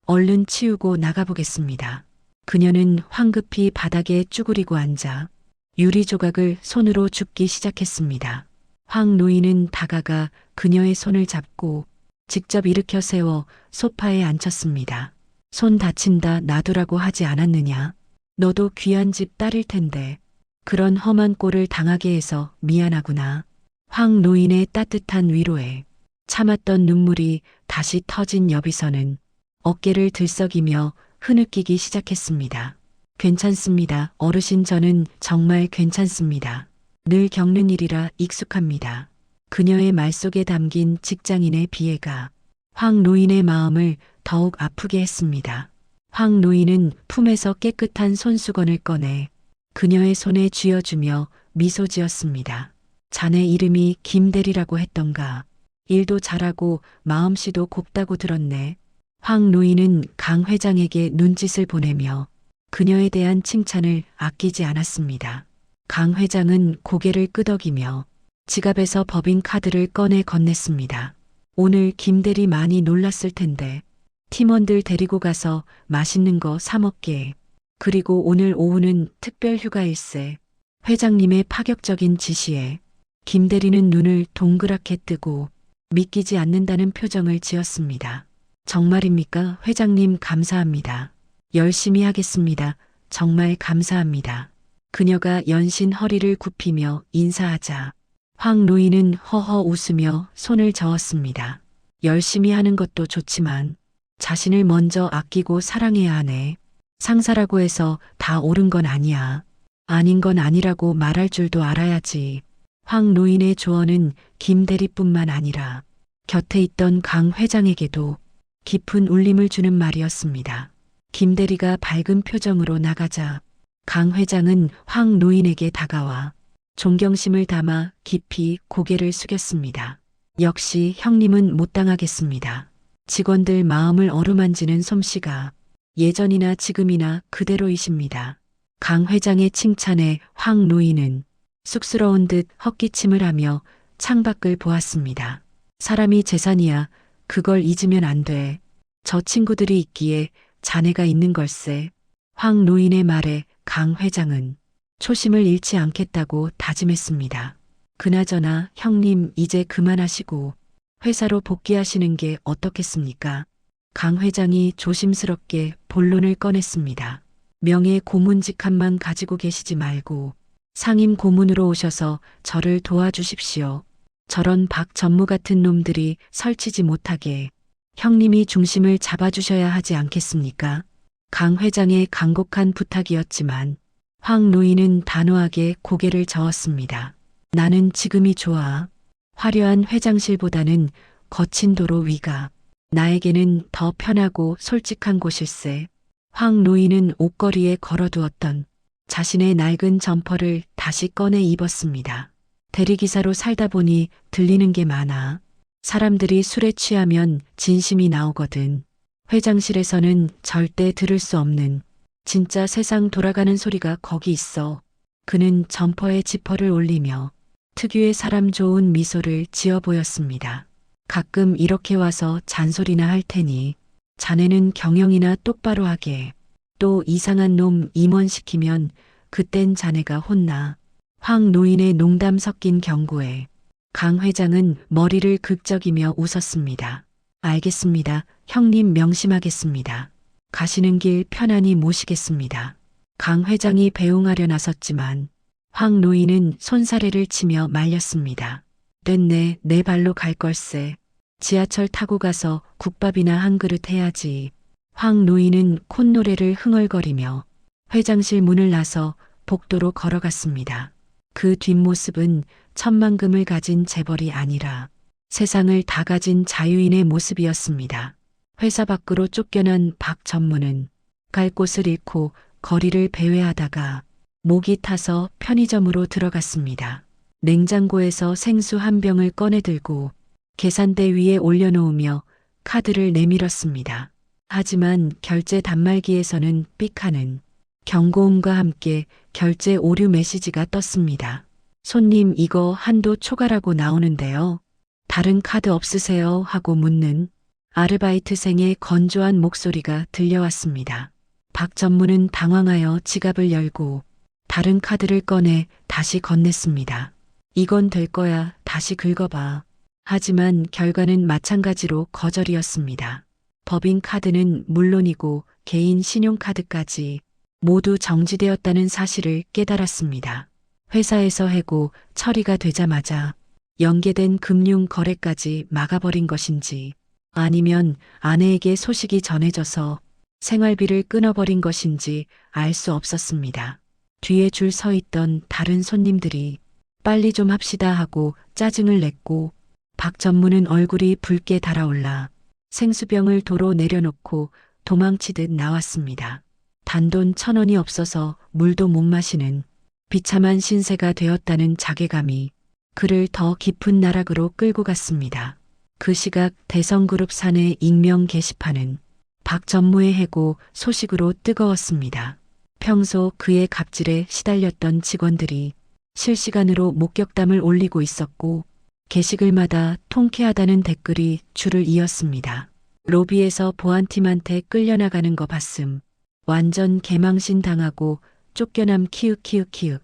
얼른 치우고 나가보겠습니다. 그녀는 황급히 바닥에 쭈그리고 앉아 유리 조각을 손으로 줍기 시작했습니다. 황 노인은 다가가 그녀의 손을 잡고 직접 일으켜 세워 소파에 앉혔습니다. 손 다친다 놔두라고 하지 않았느냐. 너도 귀한 집 딸일 텐데 그런 험한 꼴을 당하게 해서 미안하구나. 황 노인의 따뜻한 위로에 참았던 눈물이 다시 터진 여비서는 어깨를 들썩이며 흐느끼기 시작했습니다. 괜찮습니다. 어르신, 저는 정말 괜찮습니다. 늘 겪는 일이라 익숙합니다. 그녀의 말 속에 담긴 직장인의 비애가 황 노인의 마음을 더욱 아프게 했습니다. 황 노인은 품에서 깨끗한 손수건을 꺼내 그녀의 손에 쥐어주며 미소 지었습니다. 자네 이름이 김대리라고 했던가. 일도 잘하고 마음씨도 곱다고 들었네. 황 노인은 강 회장에게 눈짓을 보내며 그녀에 대한 칭찬을 아끼지 않았습니다. 강 회장은 고개를 끄덕이며 지갑에서 법인카드를 꺼내 건넸습니다. 오늘 김대리 많이 놀랐을 텐데 팀원들 데리고 가서 맛있는 거 사 먹게. 그리고 오늘 오후는 특별 휴가일세. 회장님의 파격적인 지시에 김대리는 눈을 동그랗게 뜨고 믿기지 않는다는 표정을 지었습니다. 정말입니까? 회장님, 감사합니다. 열심히 하겠습니다. 정말 감사합니다. 그녀가 연신 허리를 굽히며 인사하자 황 노인은 허허 웃으며 손을 저었습니다. 열심히 하는 것도 좋지만 자신을 먼저 아끼고 사랑해야 하네. 상사라고 해서 다 옳은 건 아니야. 아닌 건 아니라고 말할 줄도 알아야지. 황 노인의 조언은 김대리뿐만 아니라 곁에 있던 강 회장에게도 깊은 울림을 주는 말이었습니다. 김대리가 밝은 표정으로 나가자 강 회장은 황 노인에게 다가와 존경심을 담아 깊이 고개를 숙였습니다. 역시 형님은 못 당하겠습니다. 직원들 마음을 어루만지는 솜씨가 예전이나 지금이나 그대로이십니다. 강 회장의 칭찬에 황 노인은 쑥스러운 듯 헛기침을 하며 창밖을 보았습니다. 사람이 재산이야. 그걸 잊으면 안 돼. 저 친구들이 있기에 자네가 있는 걸세. 황 노인의 말에 강 회장은 초심을 잃지 않겠다고 다짐했습니다. 그나저나 형님, 이제 그만하시고 회사로 복귀하시는 게 어떻겠습니까? 강 회장이 조심스럽게 본론을 꺼냈습니다. 명예 고문직함만 가지고 계시지 말고 상임 고문으로 오셔서 저를 도와주십시오. 저런 박 전무 같은 놈들이 설치지 못하게 형님이 중심을 잡아주셔야 하지 않겠습니까? 강 회장의 간곡한 부탁이었지만 황 노인은 단호하게 고개를 저었습니다. 나는 지금이 좋아. 화려한 회장실보다는 거친 도로 위가 나에게는 더 편하고 솔직한 곳일세. 황 노인은 옷걸이에 걸어두었던 자신의 낡은 점퍼를 다시 꺼내 입었습니다. 대리기사로 살다 보니 들리는 게 많아. 사람들이 술에 취하면 진심이 나오거든. 회장실에서는 절대 들을 수 없는 진짜 세상 돌아가는 소리가 거기 있어. 그는 점퍼에 지퍼를 올리며 특유의 사람 좋은 미소를 지어 보였습니다. 가끔 이렇게 와서 잔소리나 할 테니 자네는 경영이나 똑바로 하게. 또 이상한 놈 임원시키면 그땐 자네가 혼나. 황 노인의 농담 섞인 경고에 강 회장은 머리를 극적이며 웃었습니다. 알겠습니다. 형님 명심하겠습니다. 가시는 길 편안히 모시겠습니다. 강 회장이 배웅하려 나섰지만 황 노인은 손사래를 치며 말렸습니다. 됐네, 내 발로 갈 걸세. 지하철 타고 가서 국밥이나 한 그릇 해야지. 황 노인은 콧노래를 흥얼거리며 회장실 문을 나서 복도로 걸어갔습니다. 그 뒷모습은 천만금을 가진 재벌이 아니라 세상을 다 가진 자유인의 모습이었습니다. 회사 밖으로 쫓겨난 박 전무는 갈 곳을 잃고 거리를 배회하다가 목이 타서 편의점으로 들어갔습니다. 냉장고에서 생수 한 병을 꺼내 들고 계산대 위에 올려놓으며 카드를 내밀었습니다. 하지만 결제 단말기에서는 삑하는 경고음과 함께 결제 오류 메시지가 떴습니다. 손님 이거 한도 초과라고 나오는데요. 다른 카드 없으세요? 하고 묻는 아르바이트생의 건조한 목소리가 들려왔습니다. 박 전무는 당황하여 지갑을 열고 다른 카드를 꺼내 다시 건넸습니다. 이건 될 거야. 다시 긁어봐. 하지만 결과는 마찬가지로 거절이었습니다. 법인카드는 물론이고 개인 신용카드까지 모두 정지되었다는 사실을 깨달았습니다. 회사에서 해고 처리가 되자마자 연계된 금융 거래까지 막아버린 것인지 아니면 아내에게 소식이 전해져서 생활비를 끊어버린 것인지 알 수 없었습니다. 뒤에 줄 서 있던 다른 손님들이 빨리 좀 합시다 하고 짜증을 냈고 박 전무는 얼굴이 붉게 달아올라 생수병을 도로 내려놓고 도망치듯 나왔습니다. 단돈 1,000원이 없어서 물도 못 마시는 비참한 신세가 되었다는 자괴감이 그를 더 깊은 나락으로 끌고 갔습니다. 그 시각 대성그룹 사내 익명 게시판은 박 전무의 해고 소식으로 뜨거웠습니다. 평소 그의 갑질에 시달렸던 직원들이 실시간으로 목격담을 올리고 있었고 게시글마다 통쾌하다는 댓글이 줄을 이었습니다. 로비에서 보안팀한테 끌려나가는 거 봤음. 완전 개망신 당하고 쫓겨남 키읔키읔키읔.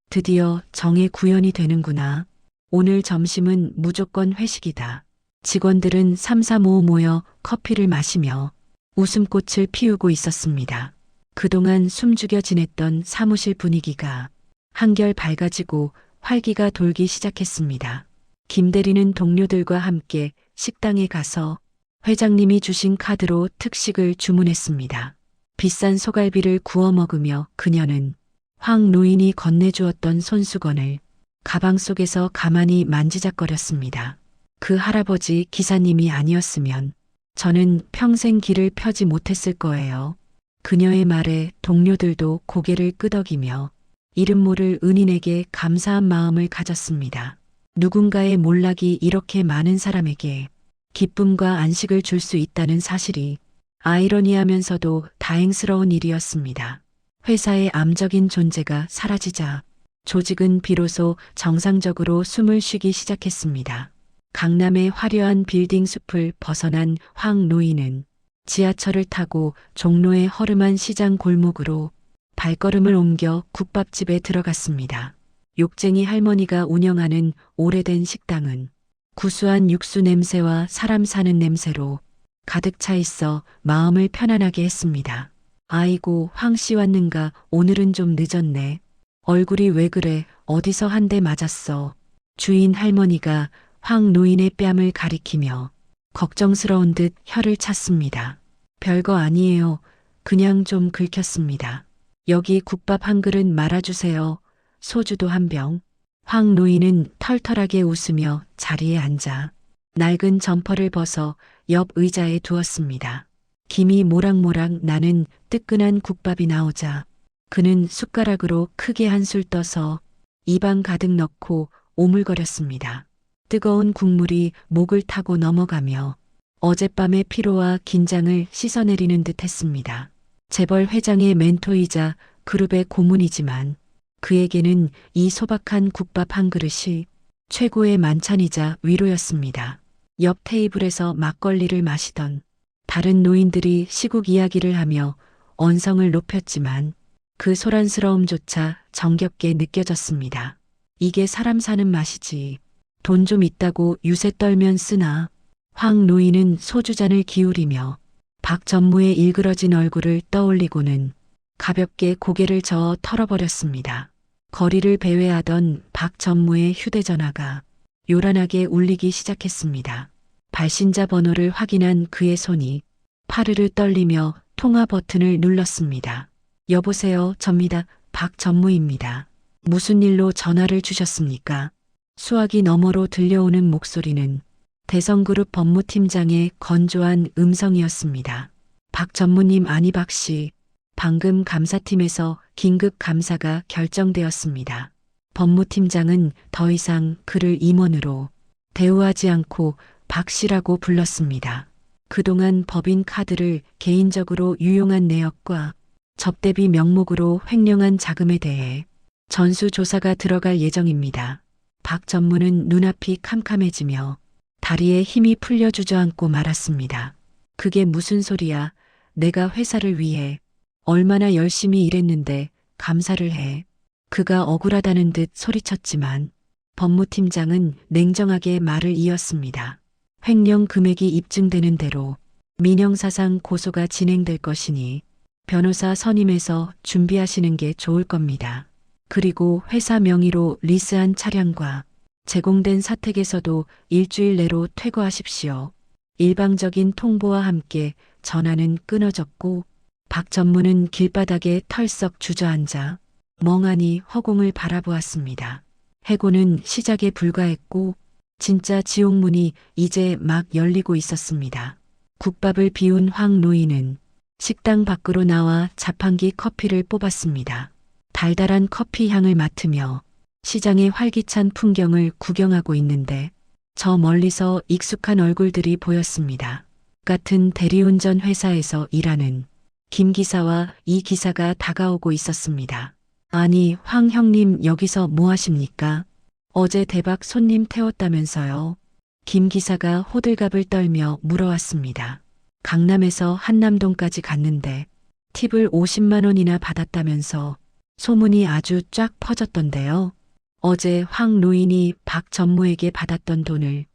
드디어 정의 구현이 되는구나. 오늘 점심은 무조건 회식이다. 직원들은 삼삼오오 모여 커피를 마시며 웃음꽃을 피우고 있었습니다. 그동안 숨죽여 지냈던 사무실 분위기가 한결 밝아지고 활기가 돌기 시작했습니다. 김 대리는 동료들과 함께 식당에 가서 회장님이 주신 카드로 특식을 주문했습니다. 비싼 소갈비를 구워 먹으며 그녀는 황 노인이 건네주었던 손수건을 가방 속에서 가만히 만지작거렸습니다. 그 할아버지 기사님이 아니었으면 저는 평생 길을 펴지 못했을 거예요. 그녀의 말에 동료들도 고개를 끄덕이며 이름 모를 은인에게 감사한 마음을 가졌습니다. 누군가의 몰락이 이렇게 많은 사람에게 기쁨과 안식을 줄 수 있다는 사실이 아이러니하면서도 다행스러운 일이었습니다. 회사의 암적인 존재가 사라지자 조직은 비로소 정상적으로 숨을 쉬기 시작했습니다. 강남의 화려한 빌딩 숲을 벗어난 황 노인은 지하철을 타고 종로의 허름한 시장 골목으로 발걸음을 옮겨 국밥집에 들어갔습니다. 욕쟁이 할머니가 운영하는 오래된 식당은 구수한 육수 냄새와 사람 사는 냄새로 가득 차 있어 마음을 편안하게 했습니다. 아이고, 황 씨 왔는가? 오늘은 좀 늦었네. 얼굴이 왜 그래? 어디서 한 대 맞았어? 주인 할머니가 황 노인의 뺨을 가리키며 걱정스러운 듯 혀를 찼습니다. 별거 아니에요. 그냥 좀 긁혔습니다. 여기 국밥 한 그릇 말아주세요. 소주도 한 병. 황 노인은 털털하게 웃으며 자리에 앉아 낡은 점퍼를 벗어 옆 의자에 두었습니다. 김이 모락모락 나는 뜨끈한 국밥이 나오자 그는 숟가락으로 크게 한술 떠서 입안 가득 넣고 오물거렸습니다. 뜨거운 국물이 목을 타고 넘어가며 어젯밤의 피로와 긴장을 씻어내리는 듯 했습니다. 재벌 회장의 멘토이자 그룹의 고문이지만 그에게는 이 소박한 국밥 한 그릇이 최고의 만찬이자 위로였습니다. 옆 테이블에서 막걸리를 마시던 다른 노인들이 시국 이야기를 하며 언성을 높였지만 그 소란스러움조차 정겹게 느껴졌습니다. 이게 사람 사는 맛이지. 돈 좀 있다고 유세 떨면 쓰나. 황 노인은 소주잔을 기울이며 박 전무의 일그러진 얼굴을 떠올리고는 가볍게 고개를 저어 털어버렸습니다. 거리를 배회하던 박 전무의 휴대전화가 요란하게 울리기 시작했습니다. 발신자 번호를 확인한 그의 손이 파르르 떨리며 통화 버튼을 눌렀습니다. 여보세요, 접니다. 박 전무입니다. 무슨 일로 전화를 주셨습니까? 수화기 너머로 들려오는 목소리는 대성그룹 법무팀장의 건조한 음성이었습니다. 박 전무님, 아니 박 씨. 방금 감사팀에서 긴급 감사가 결정되었습니다. 법무팀장은 더 이상 그를 임원으로 대우하지 않고 박 씨라고 불렀습니다. 그동안 법인 카드를 개인적으로 유용한 내역과 접대비 명목으로 횡령한 자금에 대해 전수조사가 들어갈 예정입니다. 박 전무는 눈앞이 캄캄해지며 다리에 힘이 풀려 주저앉고 말았습니다. 그게 무슨 소리야? 내가 회사를 위해 얼마나 열심히 일했는데 감사를 해. 그가 억울하다는 듯 소리쳤지만 법무팀장은 냉정하게 말을 이었습니다. 횡령 금액이 입증되는 대로 민형사상 고소가 진행될 것이니 변호사 선임해서 준비하시는 게 좋을 겁니다. 그리고 회사 명의로 리스한 차량과 제공된 사택에서도 일주일 내로 퇴거하십시오. 일방적인 통보와 함께 전화는 끊어졌고 박 전무는 길바닥에 털썩 주저앉아 멍하니 허공을 바라보았습니다. 해고는 시작에 불과했고 진짜 지옥문이 이제 막 열리고 있었습니다. 국밥을 비운 황 노인은 식당 밖으로 나와 자판기 커피를 뽑았습니다. 달달한 커피 향을 맡으며 시장의 활기찬 풍경을 구경하고 있는데 저 멀리서 익숙한 얼굴들이 보였습니다. 같은 대리운전 회사에서 일하는 김 기사와 이 기사가 다가오고 있었습니다. 아니, 황 형님 여기서 뭐 하십니까? 어제 대박 손님 태웠다면서요? 김 기사가 호들갑을 떨며 물어왔습니다. 강남에서 한남동까지 갔는데 팁을 50만 원이나 받았다면서 소문이 아주 쫙 퍼졌던데요. 어제 황 노인이 박 전무에게 받았던 돈을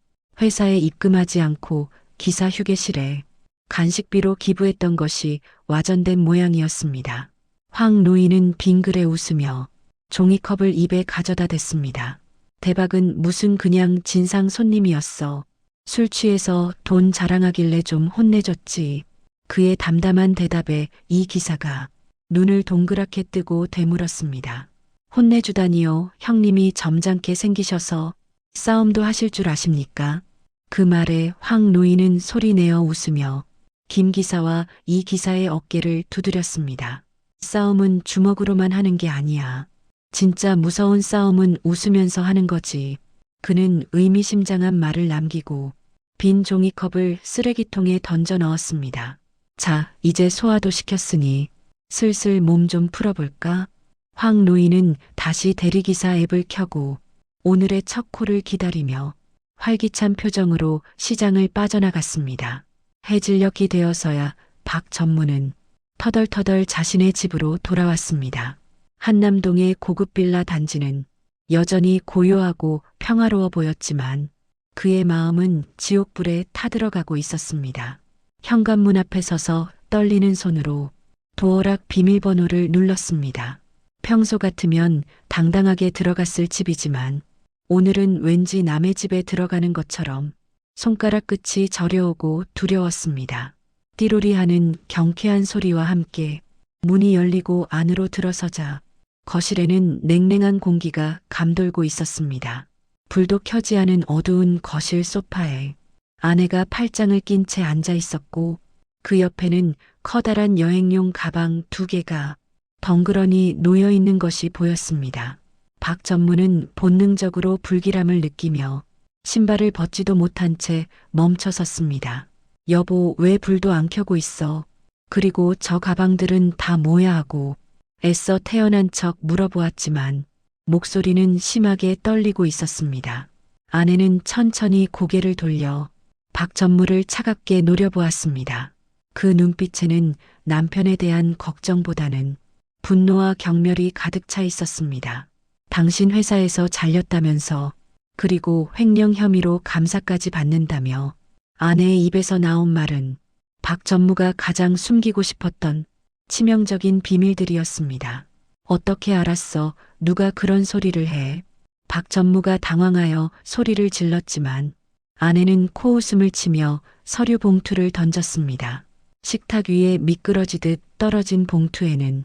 회사에 입금하지 않고 기사 휴게실에 간식비로 기부했던 것이 와전된 모양이었습니다. 황 노인은 빙그레 웃으며 종이컵을 입에 가져다 댔습니다. 대박은 무슨 그냥 진상 손님이었어. 술 취해서 돈 자랑하길래 좀 혼내줬지. 그의 담담한 대답에 이 기사가 눈을 동그랗게 뜨고 되물었습니다. 혼내주다니요. 형님이 점잖게 생기셔서 싸움도 하실 줄 아십니까? 그 말에 황 노인은 소리내어 웃으며 김 기사와 이 기사의 어깨를 두드렸습니다. 싸움은 주먹으로만 하는 게 아니야. 진짜 무서운 싸움은 웃으면서 하는 거지. 그는 의미심장한 말을 남기고 빈 종이컵을 쓰레기통에 던져 넣었습니다. 자, 이제 소화도 시켰으니 슬슬 몸 좀 풀어볼까? 황 노인은 다시 대리기사 앱을 켜고 오늘의 첫 콜을 기다리며 활기찬 표정으로 시장을 빠져나갔습니다. 해질녘이 되어서야 박 전무는 터덜터덜 자신의 집으로 돌아왔습니다. 한남동의 고급 빌라 단지는 여전히 고요하고 평화로워 보였지만 그의 마음은 지옥불에 타들어가고 있었습니다. 현관문 앞에 서서 떨리는 손으로 도어락 비밀번호를 눌렀습니다. 평소 같으면 당당하게 들어갔을 집이지만 오늘은 왠지 남의 집에 들어가는 것처럼 손가락 끝이 저려오고 두려웠습니다. 띠로리하는 경쾌한 소리와 함께 문이 열리고 안으로 들어서자 거실에는 냉랭한 공기가 감돌고 있었습니다. 불도 켜지 않은 어두운 거실 소파에 아내가 팔짱을 낀 채 앉아 있었고 그 옆에는 커다란 여행용 가방 2개가 덩그러니 놓여 있는 것이 보였습니다. 박 전무는 본능적으로 불길함을 느끼며 신발을 벗지도 못한 채 멈춰 섰습니다. 여보, 왜 불도 안 켜고 있어? 그리고 저 가방들은 다 뭐야 하고 애써 태어난 척 물어보았지만 목소리는 심하게 떨리고 있었습니다. 아내는 천천히 고개를 돌려 박 전무를 차갑게 노려보았습니다. 그 눈빛에는 남편에 대한 걱정보다는 분노와 경멸이 가득 차 있었습니다. 당신 회사에서 잘렸다면서, 그리고 횡령 혐의로 감사까지 받는다며. 아내의 입에서 나온 말은 박 전무가 가장 숨기고 싶었던 치명적인 비밀들이었습니다. 어떻게 알았어? 누가 그런 소리를 해? 박 전무가 당황하여 소리를 질렀지만 아내는 코웃음을 치며 서류 봉투를 던졌습니다. 식탁 위에 미끄러지듯 떨어진 봉투에는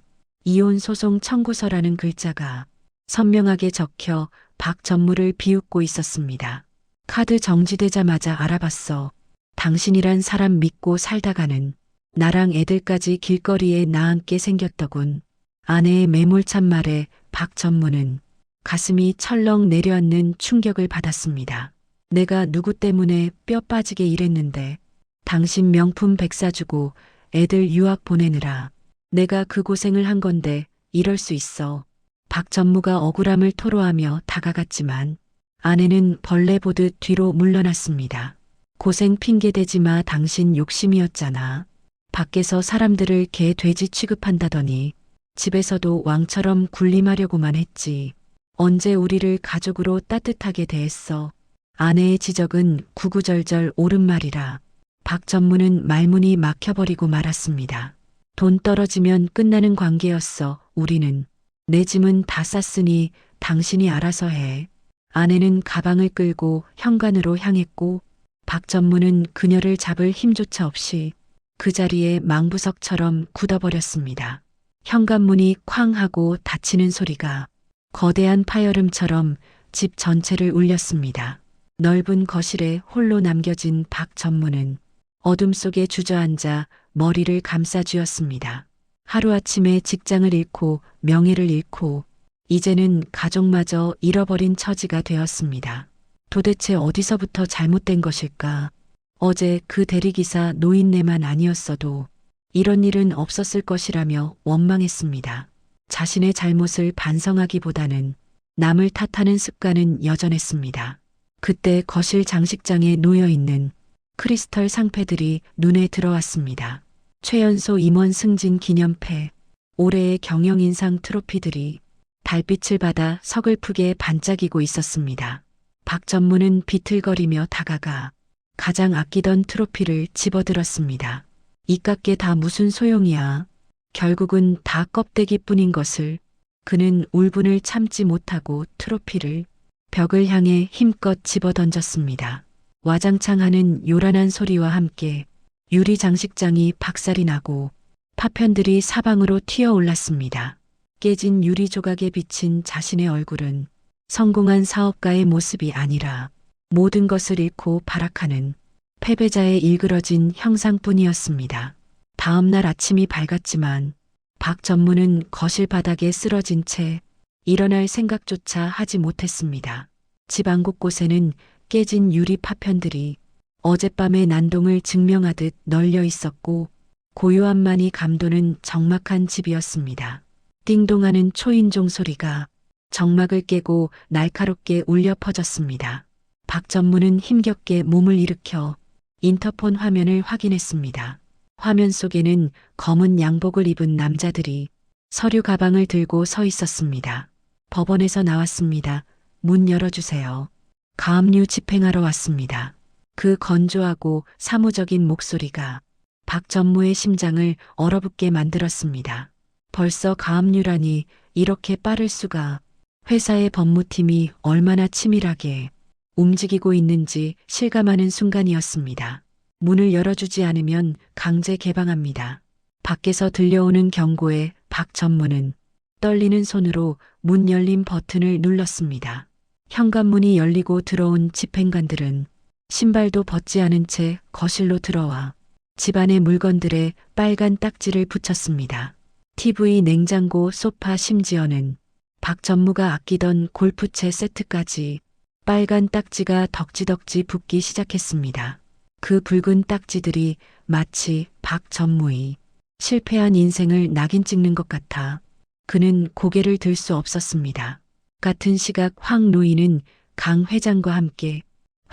이혼 소송 청구서라는 글자가 선명하게 적혀 박 전무를 비웃고 있었습니다. 카드 정지되자마자 알아봤어. 당신이란 사람 믿고 살다가는 나랑 애들까지 길거리에 나앉게 생겼더군. 아내의 매몰찬 말에 박 전무는 가슴이 철렁 내려앉는 충격을 받았습니다. 내가 누구 때문에 뼈 빠지게 일했는데 당신 명품 백 사주고 애들 유학 보내느라 내가 그 고생을 한 건데 이럴 수 있어. 박 전무가 억울함을 토로하며 다가갔지만 아내는 벌레 보듯 뒤로 물러났습니다. 고생 핑계대지 마. 당신 욕심이었잖아. 밖에서 사람들을 개 돼지 취급한다더니 집에서도 왕처럼 군림하려고만 했지. 언제 우리를 가족으로 따뜻하게 대했어. 아내의 지적은 구구절절 옳은 말이라 박 전무는 말문이 막혀버리고 말았습니다. 돈 떨어지면 끝나는 관계였어. 우리는. 내 짐은 다 쌌으니 당신이 알아서 해. 아내는 가방을 끌고 현관으로 향했고 박 전무는 그녀를 잡을 힘조차 없이 그 자리에 망부석처럼 굳어버렸습니다. 현관문이 쾅 하고 닫히는 소리가 거대한 파열음처럼 집 전체를 울렸습니다. 넓은 거실에 홀로 남겨진 박 전무는 어둠 속에 주저앉아 머리를 감싸쥐었습니다. 하루아침에 직장을 잃고 명예를 잃고 이제는 가족마저 잃어버린 처지가 되었습니다. 도대체 어디서부터 잘못된 것일까? 어제 그 대리기사 노인네만 아니었어도 이런 일은 없었을 것이라며 원망했습니다. 자신의 잘못을 반성하기보다는 남을 탓하는 습관은 여전했습니다. 그때 거실 장식장에 놓여있는 크리스털 상패들이 눈에 들어왔습니다. 최연소 임원 승진 기념패, 올해의 경영인상 트로피들이 달빛을 받아 서글프게 반짝이고 있었습니다. 박 전무는 비틀거리며 다가가 가장 아끼던 트로피를 집어들었습니다. 이깟게 다 무슨 소용이야. 결국은 다 껍데기뿐인 것을. 그는 울분을 참지 못하고 트로피를 벽을 향해 힘껏 집어던졌습니다. 와장창 하는 요란한 소리와 함께 유리 장식장이 박살이 나고 파편들이 사방으로 튀어올랐습니다. 깨진 유리 조각에 비친 자신의 얼굴은 성공한 사업가의 모습이 아니라 모든 것을 잃고 발악하는 패배자의 일그러진 형상뿐이었습니다. 다음 날 아침이 밝았지만 박 전무는 거실 바닥에 쓰러진 채 일어날 생각조차 하지 못했습니다. 집안 곳곳에는 깨진 유리 파편들이 어젯밤의 난동을 증명하듯 널려 있었고 고요함만이 감도는 적막한 집이었습니다. 띵동하는 초인종 소리가 정막을 깨고 날카롭게 울려 퍼졌습니다. 박 전무는 힘겹게 몸을 일으켜 인터폰 화면을 확인했습니다. 화면 속에는 검은 양복을 입은 남자들이 서류 가방을 들고 서 있었습니다. 법원에서 나왔습니다. 문 열어주세요. 가압류 집행하러 왔습니다. 그 건조하고 사무적인 목소리가 박 전무의 심장을 얼어붙게 만들었습니다. 벌써 가압류라니 이렇게 빠를 수가. 회사의 법무팀이 얼마나 치밀하게 움직이고 있는지 실감하는 순간이었습니다. 문을 열어주지 않으면 강제 개방합니다. 밖에서 들려오는 경고에 박 전무는 떨리는 손으로 문 열림 버튼을 눌렀습니다. 현관문이 열리고 들어온 집행관들은 신발도 벗지 않은 채 거실로 들어와 집안의 물건들에 빨간 딱지를 붙였습니다. TV, 냉장고, 소파, 심지어는 박 전무가 아끼던 골프채 세트까지 빨간 딱지가 덕지덕지 붙기 시작했습니다. 그 붉은 딱지들이 마치 박 전무의 실패한 인생을 낙인 찍는 것 같아 그는 고개를 들 수 없었습니다. 같은 시각 황 노인은 강 회장과 함께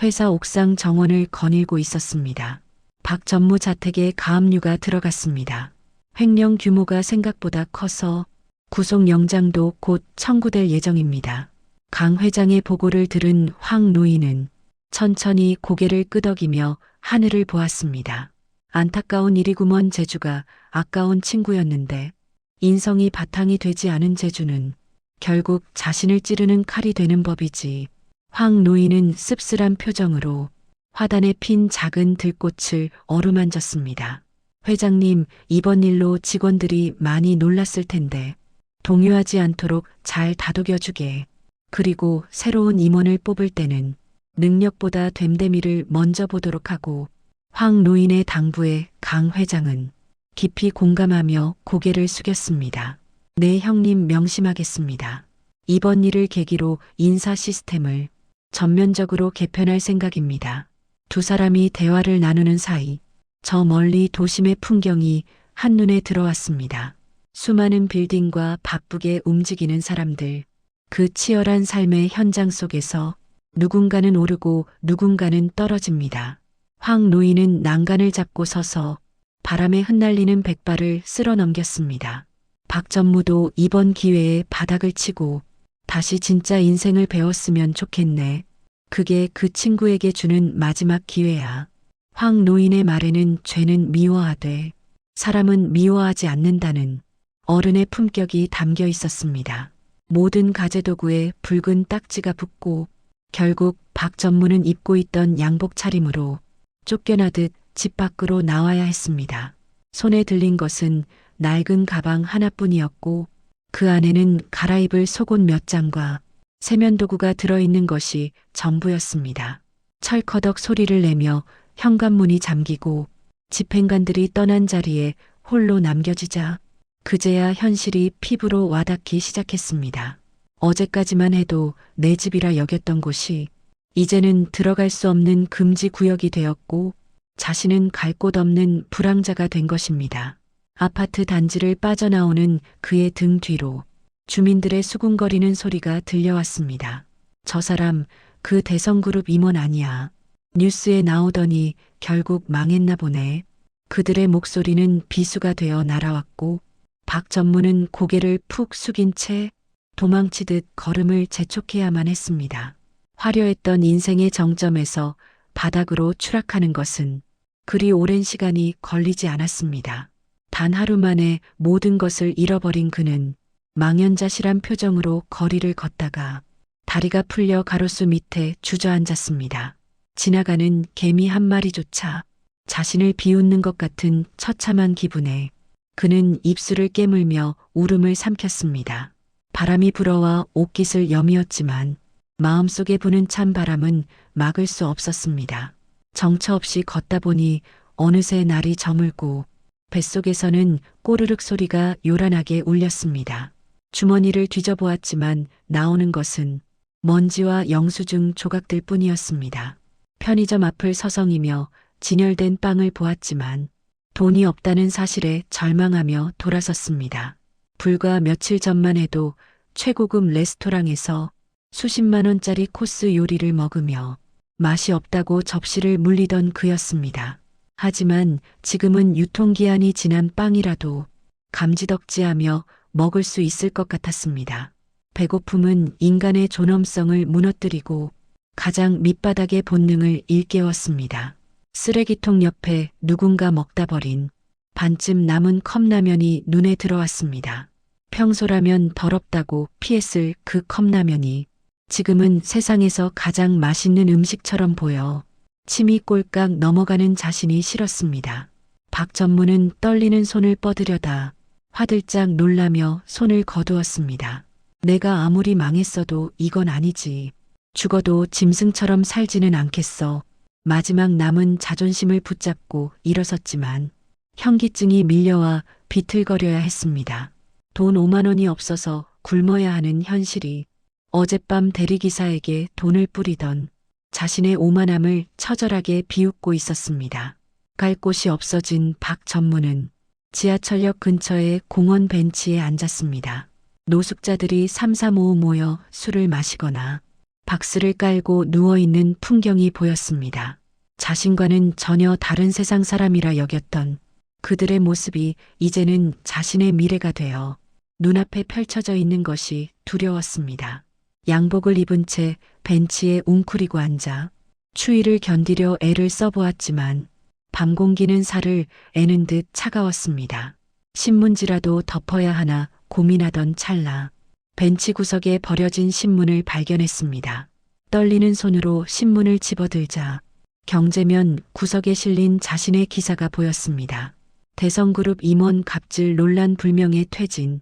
회사 옥상 정원을 거닐고 있었습니다. 박 전무 자택에 가압류가 들어갔습니다. 횡령 규모가 생각보다 커서 구속영장도 곧 청구될 예정입니다. 강 회장의 보고를 들은 황 노인은 천천히 고개를 끄덕이며 하늘을 보았습니다. 안타까운 일이구먼. 제주가 아까운 친구였는데 인성이 바탕이 되지 않은 제주는 결국 자신을 찌르는 칼이 되는 법이지. 황 노인은 씁쓸한 표정으로 화단에 핀 작은 들꽃을 어루만졌습니다. 회장님, 이번 일로 직원들이 많이 놀랐을 텐데 동요하지 않도록 잘 다독여주게. 그리고 새로운 임원을 뽑을 때는 능력보다 됨됨이를 먼저 보도록 하고. 황 노인의 당부에 강 회장은 깊이 공감하며 고개를 숙였습니다. 네, 형님, 명심하겠습니다. 이번 일을 계기로 인사 시스템을 전면적으로 개편할 생각입니다. 두 사람이 대화를 나누는 사이 저 멀리 도심의 풍경이 한눈에 들어왔습니다. 수많은 빌딩과 바쁘게 움직이는 사람들, 그 치열한 삶의 현장 속에서 누군가는 오르고 누군가는 떨어집니다. 황 노인은 난간을 잡고 서서 바람에 흩날리는 백발을 쓸어 넘겼습니다. 박 전무도 이번 기회에 바닥을 치고 다시 진짜 인생을 배웠으면 좋겠네. 그게 그 친구에게 주는 마지막 기회야. 황 노인의 말에는 죄는 미워하되 사람은 미워하지 않는다는 어른의 품격이 담겨 있었습니다. 모든 가재도구에 붉은 딱지가 붙고 결국 박 전무는 입고 있던 양복 차림으로 쫓겨나듯 집 밖으로 나와야 했습니다. 손에 들린 것은 낡은 가방 하나뿐이었고 그 안에는 갈아입을 속옷 몇 장과 세면도구가 들어있는 것이 전부였습니다. 철커덕 소리를 내며 현관문이 잠기고 집행관들이 떠난 자리에 홀로 남겨지자 그제야 현실이 피부로 와닿기 시작했습니다. 어제까지만 해도 내 집이라 여겼던 곳이 이제는 들어갈 수 없는 금지 구역이 되었고 자신은 갈 곳 없는 불황자가 된 것입니다. 아파트 단지를 빠져나오는 그의 등 뒤로 주민들의 수군거리는 소리가 들려왔습니다. 저 사람 그 대성그룹 임원 아니야. 뉴스에 나오더니 결국 망했나 보네. 그들의 목소리는 비수가 되어 날아왔고 박 전무는 고개를 푹 숙인 채 도망치듯 걸음을 재촉해야만 했습니다. 화려했던 인생의 정점에서 바닥으로 추락하는 것은 그리 오랜 시간이 걸리지 않았습니다. 단 하루 만에 모든 것을 잃어버린 그는 망연자실한 표정으로 거리를 걷다가 다리가 풀려 가로수 밑에 주저앉았습니다. 지나가는 개미 한 마리조차 자신을 비웃는 것 같은 처참한 기분에 그는 입술을 깨물며 울음을 삼켰습니다. 바람이 불어와 옷깃을 여미었지만 마음속에 부는 찬 바람은 막을 수 없었습니다. 정처 없이 걷다 보니 어느새 날이 저물고 뱃속에서는 꼬르륵 소리가 요란하게 울렸습니다. 주머니를 뒤져보았지만 나오는 것은 먼지와 영수증 조각들 뿐이었습니다. 편의점 앞을 서성이며 진열된 빵을 보았지만 돈이 없다는 사실에 절망하며 돌아섰습니다. 불과 며칠 전만 해도 최고급 레스토랑에서 수십만 원짜리 코스 요리를 먹으며 맛이 없다고 접시를 물리던 그였습니다. 하지만 지금은 유통기한이 지난 빵이라도 감지덕지하며 먹을 수 있을 것 같았습니다. 배고픔은 인간의 존엄성을 무너뜨리고 가장 밑바닥의 본능을 일깨웠습니다. 쓰레기통 옆에 누군가 먹다 버린 반쯤 남은 컵라면이 눈에 들어왔습니다. 평소라면 더럽다고 피했을 그 컵라면이 지금은 세상에서 가장 맛있는 음식처럼 보여 침이 꼴깍 넘어가는 자신이 싫었습니다. 박 전무는 떨리는 손을 뻗으려다 화들짝 놀라며 손을 거두었습니다. 내가 아무리 망했어도 이건 아니지. 죽어도 짐승처럼 살지는 않겠어. 마지막 남은 자존심을 붙잡고 일어섰지만 현기증이 밀려와 비틀거려야 했습니다. 돈 5만 원이 없어서 굶어야 하는 현실이 어젯밤 대리기사에게 돈을 뿌리던 자신의 오만함을 처절하게 비웃고 있었습니다. 갈 곳이 없어진 박 전무는 지하철역 근처의 공원 벤치에 앉았습니다. 노숙자들이 삼삼오오 모여 술을 마시거나 박스를 깔고 누워있는 풍경이 보였습니다. 자신과는 전혀 다른 세상 사람이라 여겼던 그들의 모습이 이제는 자신의 미래가 되어 눈앞에 펼쳐져 있는 것이 두려웠습니다. 양복을 입은 채 벤치에 웅크리고 앉아 추위를 견디려 애를 써보았지만 밤 공기는 살을 애는 듯 차가웠습니다. 신문지라도 덮어야 하나 고민하던 찰나 벤치 구석에 버려진 신문을 발견했습니다. 떨리는 손으로 신문을 집어들자 경제면 구석에 실린 자신의 기사가 보였습니다. 대성그룹 임원 갑질 논란 불명예 퇴진,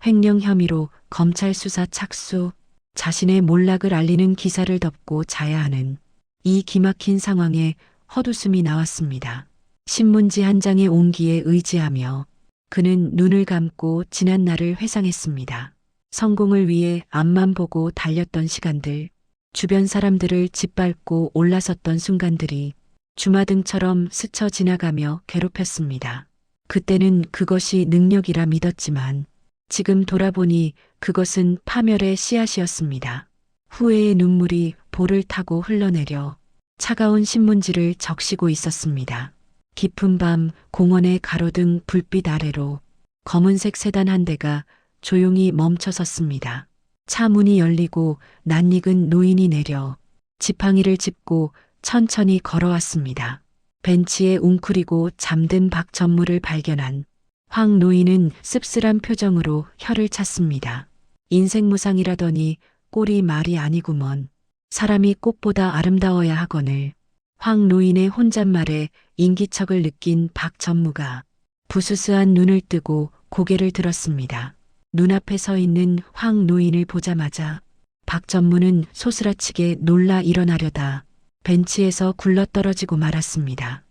횡령 혐의로 검찰 수사 착수, 자신의 몰락을 알리는 기사를 덮고 자야 하는 이 기막힌 상황에 헛웃음이 나왔습니다. 신문지 한 장의 온기에 의지하며 그는 눈을 감고 지난 날을 회상했습니다. 성공을 위해 앞만 보고 달렸던 시간들, 주변 사람들을 짓밟고 올라섰던 순간들이 주마등처럼 스쳐 지나가며 괴롭혔습니다. 그때는 그것이 능력이라 믿었지만 지금 돌아보니 그것은 파멸의 씨앗이었습니다. 후회의 눈물이 볼을 타고 흘러내려 차가운 신문지를 적시고 있었습니다. 깊은 밤 공원의 가로등 불빛 아래로 검은색 세단 한 대가 조용히 멈춰섰습니다. 차 문이 열리고 낯익은 노인이 내려 지팡이를 짚고 천천히 걸어왔습니다. 벤치에 웅크리고 잠든 박 전무를 발견한 황 노인은 씁쓸한 표정으로 혀를 찼습니다. 인생무상이라더니 꼴이 말이 아니구먼. 사람이 꽃보다 아름다워야 하거늘. 황 노인의 혼잣말에 인기척을 느낀 박 전무가 부스스한 눈을 뜨고 고개를 들었습니다. 눈앞에 서 있는 황 노인을 보자마자 박 전무는 소스라치게 놀라 일어나려다 벤치에서 굴러떨어지고 말았습니다.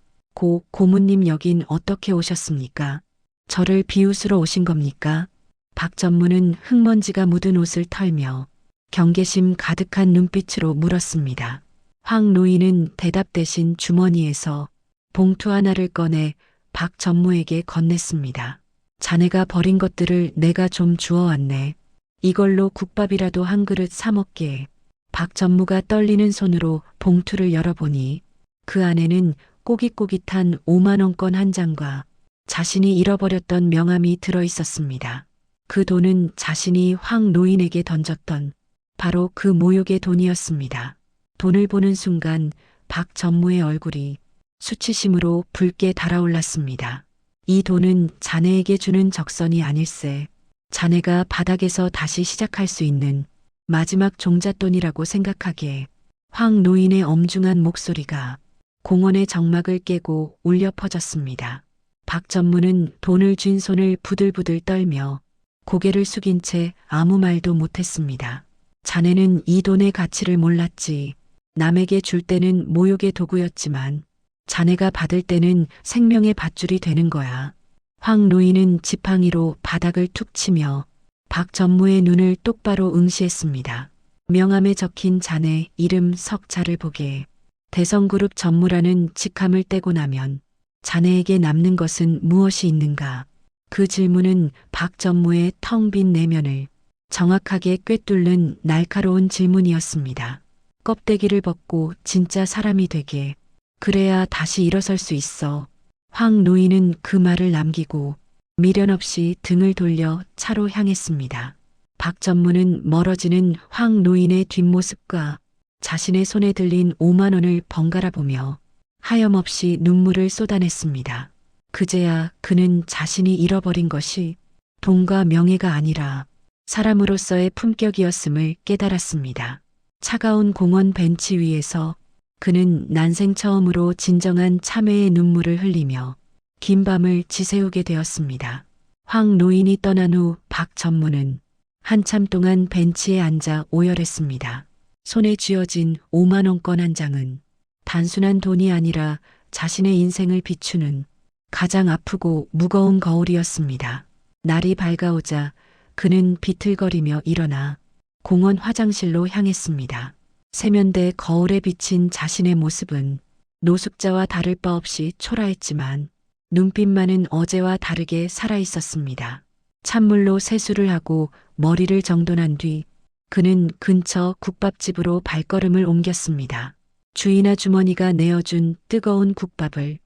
고모님 여긴 어떻게 오셨습니까? 저를 비웃으러 오신 겁니까? 박 전무는 흙먼지가 묻은 옷을 털며 경계심 가득한 눈빛으로 물었습니다. 황 노인은 대답 대신 주머니에서 봉투 하나를 꺼내 박 전무에게 건넸습니다. 자네가 버린 것들을 내가 좀 주워왔네. 이걸로 국밥이라도 한 그릇 사 먹게. 박 전무가 떨리는 손으로 봉투를 열어보니 그 안에는 꼬깃꼬깃한 5만 원권 한 장과 자신이 잃어버렸던 명함이 들어 있었습니다. 그 돈은 자신이 황 노인에게 던졌던 바로 그 모욕의 돈이었습니다. 돈을 보는 순간 박 전무의 얼굴이 수치심으로 붉게 달아올랐습니다. 이 돈은 자네에게 주는 적선이 아닐세. 자네가 바닥에서 다시 시작할 수 있는 마지막 종잣돈이라고 생각하기에. 황 노인의 엄중한 목소리가 공원의 정막을 깨고 울려 퍼졌습니다. 박 전무는 돈을 쥔 손을 부들부들 떨며 고개를 숙인 채 아무 말도 못했습니다. 자네는 이 돈의 가치를 몰랐지. 남에게 줄 때는 모욕의 도구였지만 자네가 받을 때는 생명의 밧줄이 되는 거야. 황 노인은 지팡이로 바닥을 툭 치며 박 전무의 눈을 똑바로 응시했습니다. 명함에 적힌 자네 이름 석자를 보게. 대성그룹 전무라는 직함을 떼고 나면 자네에게 남는 것은 무엇이 있는가? 그 질문은 박 전무의 텅 빈 내면을 정확하게 꿰뚫는 날카로운 질문이었습니다. 껍데기를 벗고 진짜 사람이 되게. 그래야 다시 일어설 수 있어. 황 노인은 그 말을 남기고 미련 없이 등을 돌려 차로 향했습니다. 박 전무는 멀어지는 황 노인의 뒷모습과 자신의 손에 들린 5만 원을 번갈아 보며 하염없이 눈물을 쏟아냈습니다. 그제야 그는 자신이 잃어버린 것이 돈과 명예가 아니라 사람으로서의 품격이었음을 깨달았습니다. 차가운 공원 벤치 위에서 그는 난생 처음으로 진정한 참회의 눈물을 흘리며 긴 밤을 지새우게 되었습니다. 황 노인이 떠난 후 박 전무는 한참 동안 벤치에 앉아 오열했습니다. 손에 쥐어진 5만 원권 한 장은 단순한 돈이 아니라 자신의 인생을 비추는 가장 아프고 무거운 거울이었습니다. 날이 밝아오자 그는 비틀거리며 일어나 공원 화장실로 향했습니다. 세면대 거울에 비친 자신의 모습은 노숙자와 다를 바 없이 초라했지만 눈빛만은 어제와 다르게 살아있었습니다. 찬물로 세수를 하고 머리를 정돈한 뒤 그는 근처 국밥집으로 발걸음을 옮겼습니다. 주인 아주머니가 내어준 뜨거운 국밥을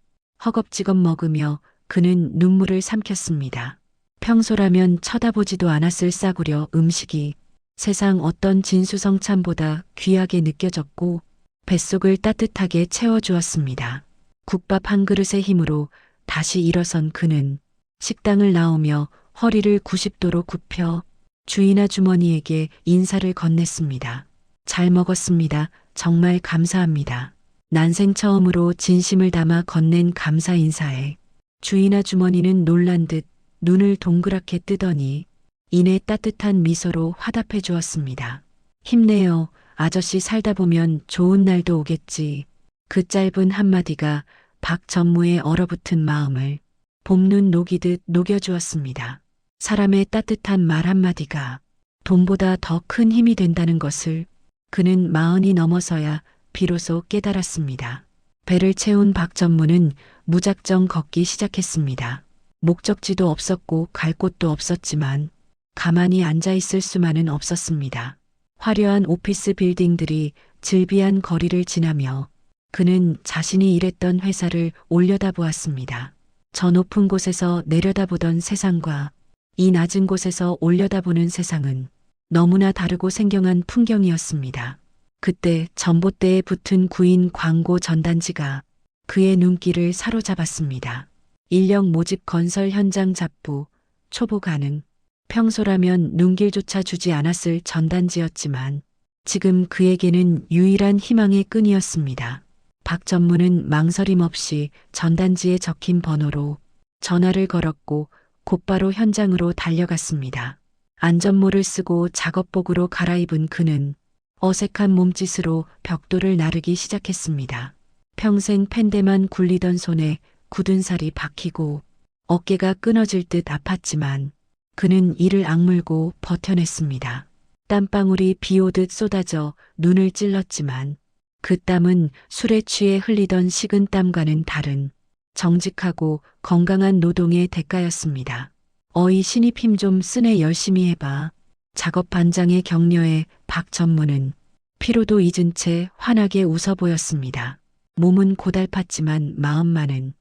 허겁지겁 먹으며 그는 눈물을 삼켰습니다. 평소라면 쳐다보지도 않았을 싸구려 음식이 세상 어떤 진수성찬보다 귀하게 느껴졌고 뱃속을 따뜻하게 채워주었습니다. 국밥 한 그릇의 힘으로 다시 일어선 그는 식당을 나오며 허리를 90도로 굽혀 주인 아주머니에게 인사를 건넸습니다. 잘 먹었습니다. 정말 감사합니다. 난생 처음으로 진심을 담아 건넨 감사 인사에 주인 아주머니는 놀란 듯 눈을 동그랗게 뜨더니 이내 따뜻한 미소로 화답해 주었습니다. 힘내요. 아저씨 살다 보면 좋은 날도 오겠지. 그 짧은 한마디가 박 전무의 얼어붙은 마음을 봄눈 녹이듯 녹여주었습니다. 사람의 따뜻한 말 한마디가 돈보다 더 큰 힘이 된다는 것을 그는 40이 넘어서야 비로소 깨달았습니다. 배를 채운 박 전무는 무작정 걷기 시작했습니다. 목적지도 없었고 갈 곳도 없었지만 가만히 앉아 있을 수만은 없었습니다. 화려한 오피스 빌딩들이 즐비한 거리를 지나며 그는 자신이 일했던 회사를 올려다보았습니다. 저 높은 곳에서 내려다보던 세상과 이 낮은 곳에서 올려다보는 세상은 너무나 다르고 생경한 풍경이었습니다. 그때 전봇대에 붙은 구인 광고 전단지가 그의 눈길을 사로잡았습니다. 인력 모집 건설 현장 잡부, 초보 가능. 평소라면 눈길조차 주지 않았을 전단지였지만 지금 그에게는 유일한 희망의 끈이었습니다. 박 전무는 망설임 없이 전단지에 적힌 번호로 전화를 걸었고 곧바로 현장으로 달려갔습니다. 안전모를 쓰고 작업복으로 갈아입은 그는 어색한 몸짓으로 벽돌을 나르기 시작했습니다. 평생 펜대만 굴리던 손에 굳은 살이 박히고 어깨가 끊어질 듯 아팠지만 그는 이를 악물고 버텨냈습니다. 땀방울이 비 오듯 쏟아져 눈을 찔렀지만 그 땀은 술에 취해 흘리던 식은 땀과는 다른 정직하고 건강한 노동의 대가였습니다. 어이 신입 힘 좀 쓰네 열심히 해봐. 작업 반장의 격려에 박 전무는 피로도 잊은 채 환하게 웃어 보였습니다. 몸은 고달팠지만 마음만은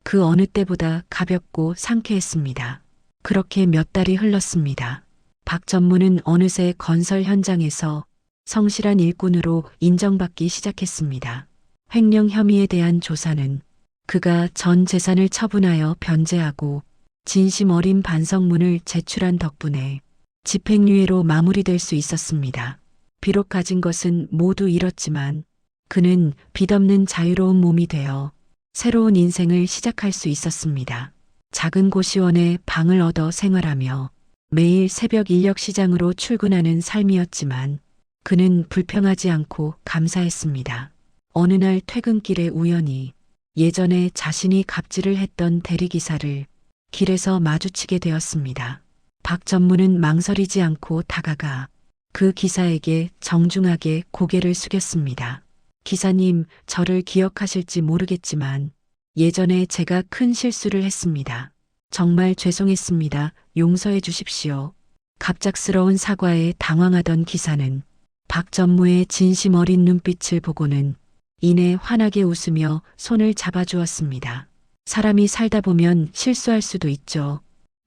그 어느 때보다 가볍고 상쾌했습니다. 그렇게 몇 달이 흘렀습니다. 박 전무는 어느새 건설 현장에서 성실한 일꾼으로 인정받기 시작했습니다. 횡령 혐의에 대한 조사는 그가 전 재산을 처분하여 변제하고 진심 어린 반성문을 제출한 덕분에 집행유예로 마무리될 수 있었습니다. 비록 가진 것은 모두 잃었지만 그는 빚없는 자유로운 몸이 되어 새로운 인생을 시작할 수 있었습니다. 작은 고시원에 방을 얻어 생활하며 매일 새벽 인력시장으로 출근하는 삶이었지만 그는 불평하지 않고 감사했습니다. 어느 날 퇴근길에 우연히 예전에 자신이 갑질을 했던 대리기사를 길에서 마주치게 되었습니다. 박 전무는 망설이지 않고 다가가 그 기사에게 정중하게 고개를 숙였습니다. 기사님, 저를 기억하실지 모르겠지만 예전에 제가 큰 실수를 했습니다. 정말 죄송했습니다. 용서해 주십시오. 갑작스러운 사과에 당황하던 기사는 박 전무의 진심 어린 눈빛을 보고는 이내 환하게 웃으며 손을 잡아주었습니다. 사람이 살다 보면 실수할 수도 있죠.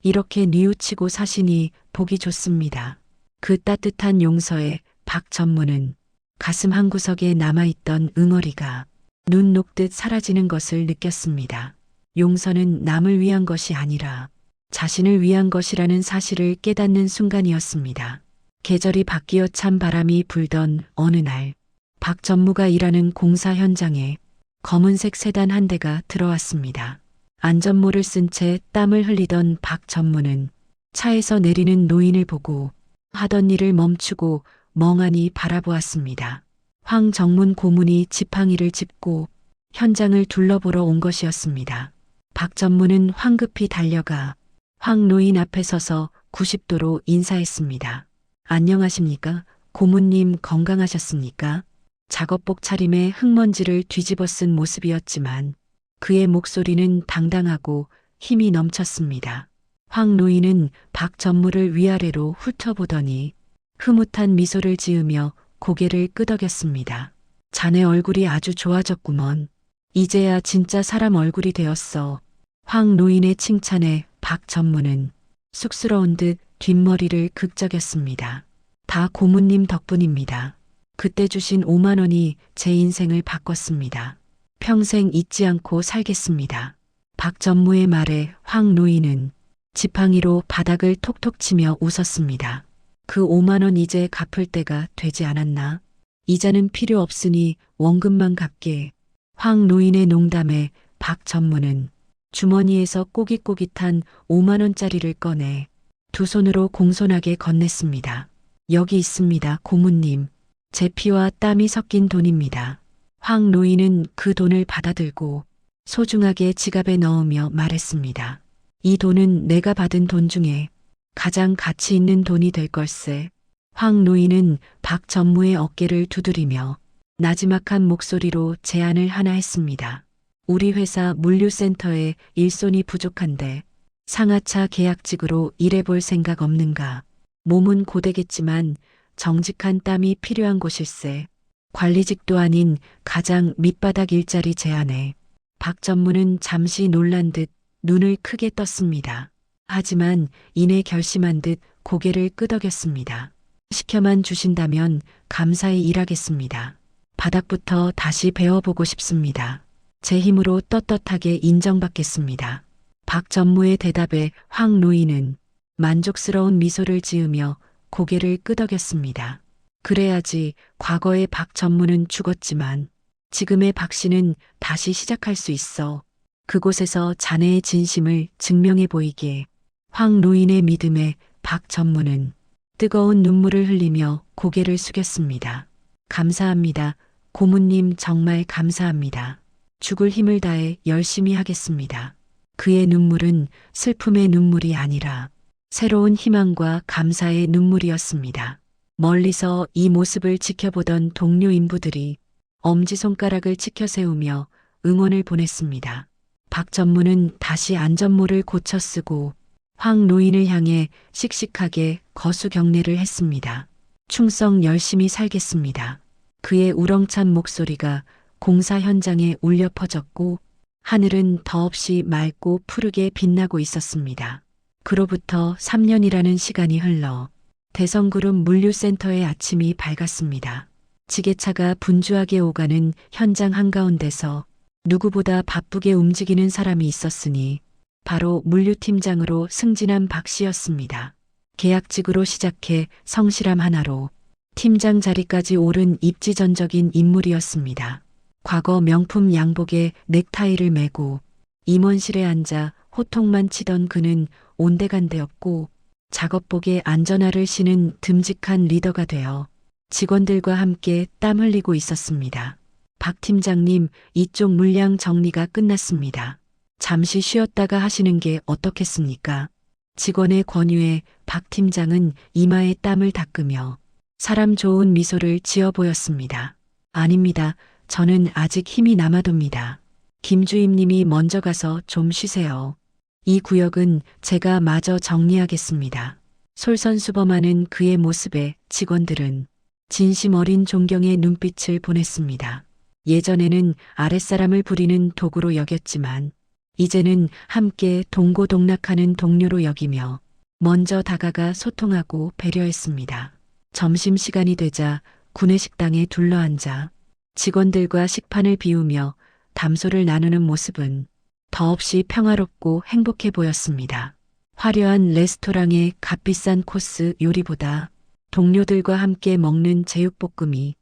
이렇게 뉘우치고 사시니 보기 좋습니다. 그 따뜻한 용서에 박 전무는 가슴 한구석에 남아있던 응어리가 눈 녹듯 사라지는 것을 느꼈습니다. 용서는 남을 위한 것이 아니라 자신을 위한 것이라는 사실을 깨닫는 순간이었습니다. 계절이 바뀌어 찬 바람이 불던 어느 날, 박 전무가 일하는 공사 현장에 검은색 세단 한 대가 들어왔습니다. 안전모를 쓴 채 땀을 흘리던 박 전무는 차에서 내리는 노인을 보고 하던 일을 멈추고 멍하니 바라보았습니다. 황정문 고문이 지팡이를 짚고 현장을 둘러보러 온 것이었습니다. 박 전무는 황급히 달려가 황 노인 앞에 서서 90도로 인사했습니다. 안녕하십니까? 고모님 건강하셨습니까? 작업복 차림에 흙먼지를 뒤집어 쓴 모습이었지만 그의 목소리는 당당하고 힘이 넘쳤습니다. 황 노인은 박 전무를 위아래로 훑어보더니 흐뭇한 미소를 지으며 고개를 끄덕였습니다. 자네 얼굴이 아주 좋아졌구먼. 이제야 진짜 사람 얼굴이 되었어. 황 노인의 칭찬에 박 전무는 쑥스러운 듯 뒷머리를 극적였습니다. 다 고모님 덕분입니다. 그때 주신 5만 원이 제 인생을 바꿨습니다. 평생 잊지 않고 살겠습니다. 박 전무의 말에 황 노인은 지팡이로 바닥을 톡톡 치며 웃었습니다. 그 5만 원 이제 갚을 때가 되지 않았나? 이자는 필요 없으니 원금만 갚게. 황 노인의 농담에 박 전무는 주머니에서 꼬깃꼬깃한 5만 원짜리를 꺼내 두 손으로 공손하게 건넸습니다. 여기 있습니다, 고모님. 제 피와 땀이 섞인 돈입니다. 황 노인은 그 돈을 받아들고 소중하게 지갑에 넣으며 말했습니다. 이 돈은 내가 받은 돈 중에 가장 가치 있는 돈이 될 걸세. 황 노인은 박 전무의 어깨를 두드리며 나지막한 목소리로 제안을 하나 했습니다. 우리 회사 물류센터에 일손이 부족한데 상하차 계약직으로 일해볼 생각 없는가? 몸은 고되겠지만 정직한 땀이 필요한 곳일세. 관리직도 아닌 가장 밑바닥 일자리 제안에 박 전무는 잠시 놀란 듯 눈을 크게 떴습니다. 하지만 이내 결심한 듯 고개를 끄덕였습니다. 시켜만 주신다면 감사히 일하겠습니다. 바닥부터 다시 배워보고 싶습니다. 제 힘으로 떳떳하게 인정받겠습니다. 박 전무의 대답에 황 노인은 만족스러운 미소를 지으며 고개를 끄덕였습니다. 그래야지 과거의 박 전무는 죽었지만 지금의 박 씨는 다시 시작할 수 있어. 그곳에서 자네의 진심을 증명해 보이게. 황 노인의 믿음에 박 전무는 뜨거운 눈물을 흘리며 고개를 숙였습니다. 감사합니다. 고모님 정말 감사합니다. 죽을 힘을 다해 열심히 하겠습니다. 그의 눈물은 슬픔의 눈물이 아니라 새로운 희망과 감사의 눈물이었습니다. 멀리서 이 모습을 지켜보던 동료 인부들이 엄지손가락을 치켜 세우며 응원을 보냈습니다. 박 전무는 다시 안전모를 고쳐 쓰고 황 노인을 향해 씩씩하게 거수 경례를 했습니다. 충성 열심히 살겠습니다. 그의 우렁찬 목소리가 공사 현장에 울려 퍼졌고 하늘은 더없이 맑고 푸르게 빛나고 있었습니다. 그로부터 3년이라는 시간이 흘러 대성그룹 물류센터의 아침이 밝았습니다. 지게차가 분주하게 오가는 현장 한가운데서 누구보다 바쁘게 움직이는 사람이 있었으니 바로 물류팀장으로 승진한 박 씨였습니다. 계약직으로 시작해 성실함 하나로 팀장 자리까지 오른 입지전적인 인물이었습니다. 과거 명품 양복에 넥타이를 메고 임원실에 앉아 호통만 치던 그는 온데간데없고 작업복에 안전화를 신은 듬직한 리더가 되어 직원들과 함께 땀 흘리고 있었습니다. 박 팀장님, 이쪽 물량 정리가 끝났습니다. 잠시 쉬었다가 하시는 게 어떻겠습니까? 직원의 권유에 박 팀장은 이마에 땀을 닦으며 사람 좋은 미소를 지어 보였습니다. 아닙니다. 저는 아직 힘이 남아돕니다. 김 주임님이 먼저 가서 좀 쉬세요. 이 구역은 제가 마저 정리하겠습니다. 솔선수범하는 그의 모습에 직원들은 진심 어린 존경의 눈빛을 보냈습니다. 예전에는 아랫사람을 부리는 도구로 여겼지만 이제는 함께 동고동락하는 동료로 여기며 먼저 다가가 소통하고 배려했습니다. 점심시간이 되자 구내식당에 둘러앉아 직원들과 식판을 비우며 담소를 나누는 모습은 더없이 평화롭고 행복해 보였습니다. 화려한 레스토랑의 값비싼 코스 요리보다 동료들과 함께 먹는 제육볶음이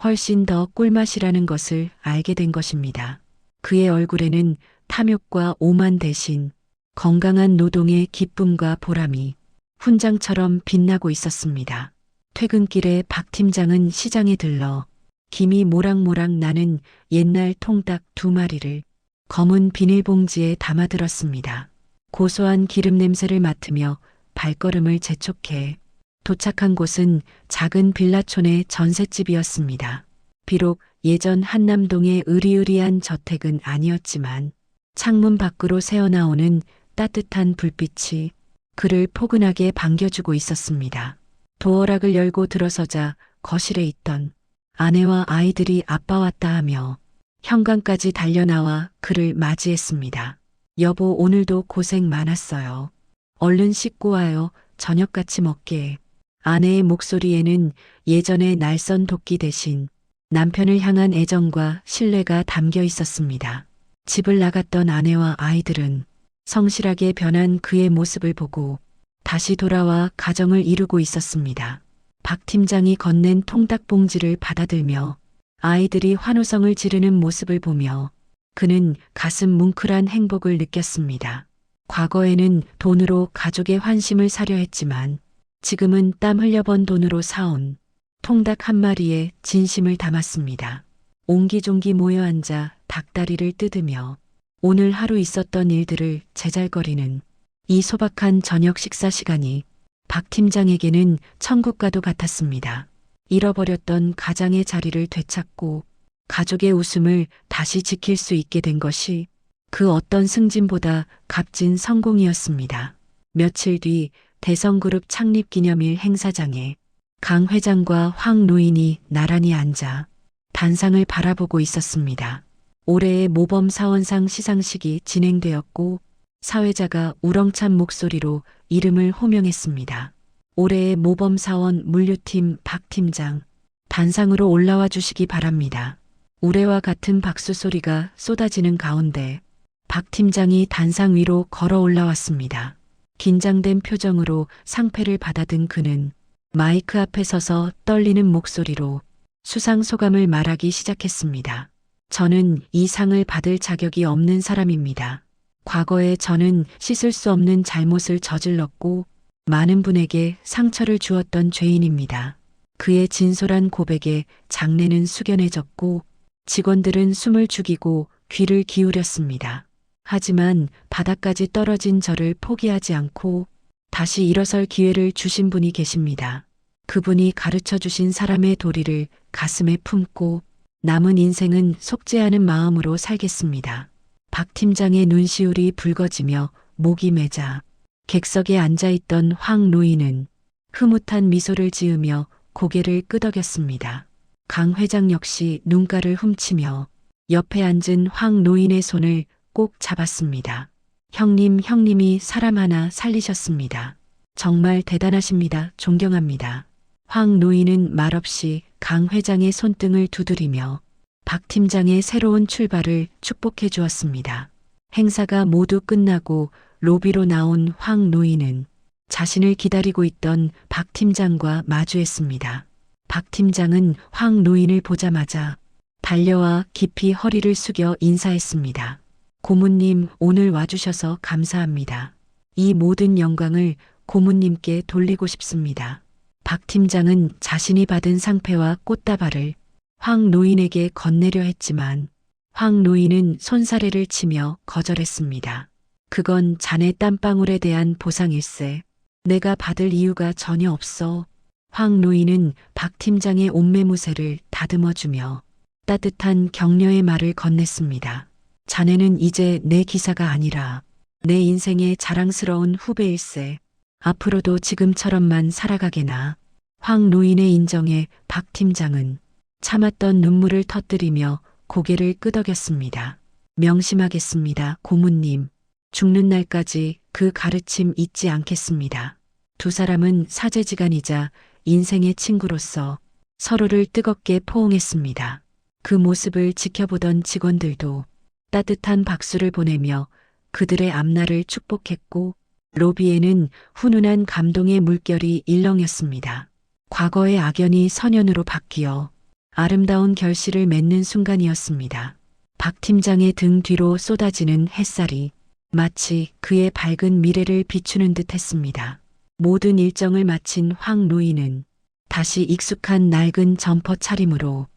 훨씬 더 꿀맛이라는 것을 알게 된 것입니다. 그의 얼굴에는 탐욕과 오만 대신 건강한 노동의 기쁨과 보람이 훈장처럼 빛나고 있었습니다. 퇴근길에 박 팀장은 시장에 들러 김이 모락모락 나는 옛날 통닭 2마리를 검은 비닐봉지에 담아들었습니다. 고소한 기름 냄새를 맡으며 발걸음을 재촉해 도착한 곳은 작은 빌라촌의 전셋집이었습니다. 비록 예전 한남동의 으리으리한 저택은 아니었지만 창문 밖으로 새어나오는 따뜻한 불빛이 그를 포근하게 반겨주고 있었습니다. 도어락을 열고 들어서자 거실에 있던 아내와 아이들이 아빠 왔다 하며 현관까지 달려나와 그를 맞이했습니다. 여보, 오늘도 고생 많았어요. 얼른 씻고 와요. 저녁 같이 먹게. 아내의 목소리에는 예전의 날선 도끼 대신 남편을 향한 애정과 신뢰가 담겨 있었습니다. 집을 나갔던 아내와 아이들은 성실하게 변한 그의 모습을 보고 다시 돌아와 가정을 이루고 있었습니다. 박 팀장이 건넨 통닭봉지를 받아들며 아이들이 환호성을 지르는 모습을 보며 그는 가슴 뭉클한 행복을 느꼈습니다. 과거에는 돈으로 가족의 환심을 사려 했지만 지금은 땀 흘려번 돈으로 사온 통닭 한 마리에 진심을 담았습니다. 옹기종기 모여 앉아 닭다리를 뜯으며 오늘 하루 있었던 일들을 제잘거리는 이 소박한 저녁 식사 시간이 박 팀장에게는 천국과도 같았습니다. 잃어버렸던 가장의 자리를 되찾고 가족의 웃음을 다시 지킬 수 있게 된 것이 그 어떤 승진보다 값진 성공이었습니다. 며칠 뒤 대성그룹 창립 기념일 행사장에 강 회장과 황 노인이 나란히 앉아 단상을 바라보고 있었습니다. 올해의 모범 사원상 시상식이 진행되었고 사회자가 우렁찬 목소리로 이름을 호명했습니다. 올해의 모범 사원 물류팀 박 팀장, 단상으로 올라와 주시기 바랍니다. 우레와 같은 박수 소리가 쏟아지는 가운데 박 팀장이 단상 위로 걸어 올라왔습니다. 긴장된 표정으로 상패를 받아든 그는 마이크 앞에 서서 떨리는 목소리로 수상 소감을 말하기 시작했습니다. 저는 이 상을 받을 자격이 없는 사람입니다. 과거에 저는 씻을 수 없는 잘못을 저질렀고 많은 분에게 상처를 주었던 죄인입니다. 그의 진솔한 고백에 장내는 숙연해졌고 직원들은 숨을 죽이고 귀를 기울였습니다. 하지만 바닥까지 떨어진 저를 포기하지 않고 다시 일어설 기회를 주신 분이 계십니다. 그분이 가르쳐 주신 사람의 도리를 가슴에 품고 남은 인생은 속죄하는 마음으로 살겠습니다. 박 팀장의 눈시울이 붉어지며 목이 매자 객석에 앉아있던 황 노인은 흐뭇한 미소를 지으며 고개를 끄덕였습니다. 강 회장 역시 눈가를 훔치며 옆에 앉은 황 노인의 손을 꼭 잡았습니다. 형님이 사람 하나 살리셨습니다. 정말 대단하십니다. 존경합니다. 황 노인은 말없이 강 회장의 손등을 두드리며 박 팀장의 새로운 출발을 축복해 주었습니다. 행사가 모두 끝나고 로비로 나온 황 노인은 자신을 기다리고 있던 박 팀장과 마주했습니다. 박 팀장은 황 노인을 보자마자 달려와 깊이 허리를 숙여 인사했습니다. 고모님, 오늘 와주셔서 감사합니다. 이 모든 영광을 고모님께 돌리고 싶습니다. 박 팀장은 자신이 받은 상패와 꽃다발을 황 노인에게 건네려 했지만 황 노인은 손사래를 치며 거절했습니다. 그건 자네 땀방울에 대한 보상일세. 내가 받을 이유가 전혀 없어. 황 노인은 박 팀장의 옷매무새를 다듬어주며 따뜻한 격려의 말을 건넸습니다. 자네는 이제 내 기사가 아니라 내 인생의 자랑스러운 후배일세. 앞으로도 지금처럼만 살아가게나. 황 노인의 인정에 박 팀장은 참았던 눈물을 터뜨리며 고개를 끄덕였습니다. 명심하겠습니다, 고모님. 죽는 날까지 그 가르침 잊지 않겠습니다. 두 사람은 사제지간이자 인생의 친구로서 서로를 뜨겁게 포옹했습니다. 그 모습을 지켜보던 직원들도 따뜻한 박수를 보내며 그들의 앞날을 축복했고 로비에는 훈훈한 감동의 물결이 일렁였습니다. 과거의 악연이 선연으로 바뀌어 아름다운 결실을 맺는 순간이었습니다. 박 팀장의 등 뒤로 쏟아지는 햇살이 마치 그의 밝은 미래를 비추는 듯 했습니다. 모든 일정을 마친 황 노인은 다시 익숙한 낡은 점퍼 차림으로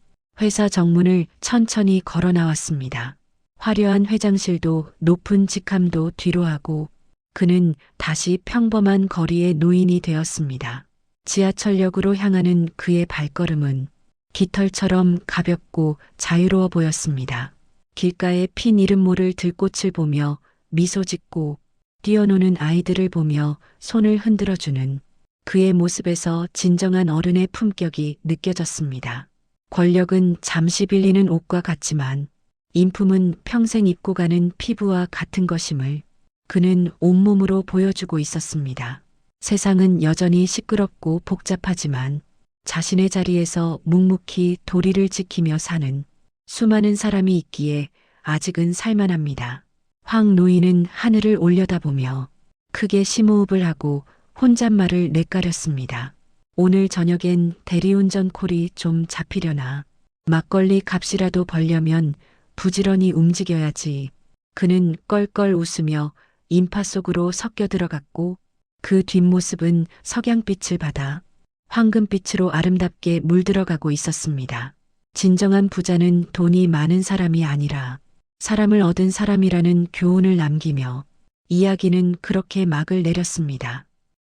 회사 정문을 천천히 걸어 나왔습니다. 화려한 회장실도 높은 직함도 뒤로하고 그는 다시 평범한 거리의 노인이 되었습니다. 지하철역으로 향하는 그의 발걸음은 깃털처럼 가볍고 자유로워 보였습니다. 길가에 핀 이름 모를 들꽃을 보며 미소 짓고 뛰어노는 아이들을 보며 손을 흔들어주는 그의 모습에서 진정한 어른의 품격이 느껴졌습니다. 권력은 잠시 빌리는 옷과 같지만 인품은 평생 입고 가는 피부와 같은 것임을 그는 온몸으로 보여주고 있었습니다. 세상은 여전히 시끄럽고 복잡하지만 자신의 자리에서 묵묵히 도리를 지키며 사는 수많은 사람이 있기에 아직은 살만합니다. 황 노인은 하늘을 올려다보며 크게 심호흡을 하고 혼잣말을 내까렸습니다. 오늘 저녁엔 대리운전 콜이 좀 잡히려나. 막걸리 값이라도 벌려면 부지런히 움직여야지. 그는 껄껄 웃으며 인파 속으로 섞여 들어갔고 그 뒷모습은 석양빛을 받아 황금빛으로 아름답게 물들어가고 있었습니다. 진정한 부자는 돈이 많은 사람이 아니라 사람을 얻은 사람이라는 교훈을 남기며 이야기는 그렇게 막을 내렸습니다.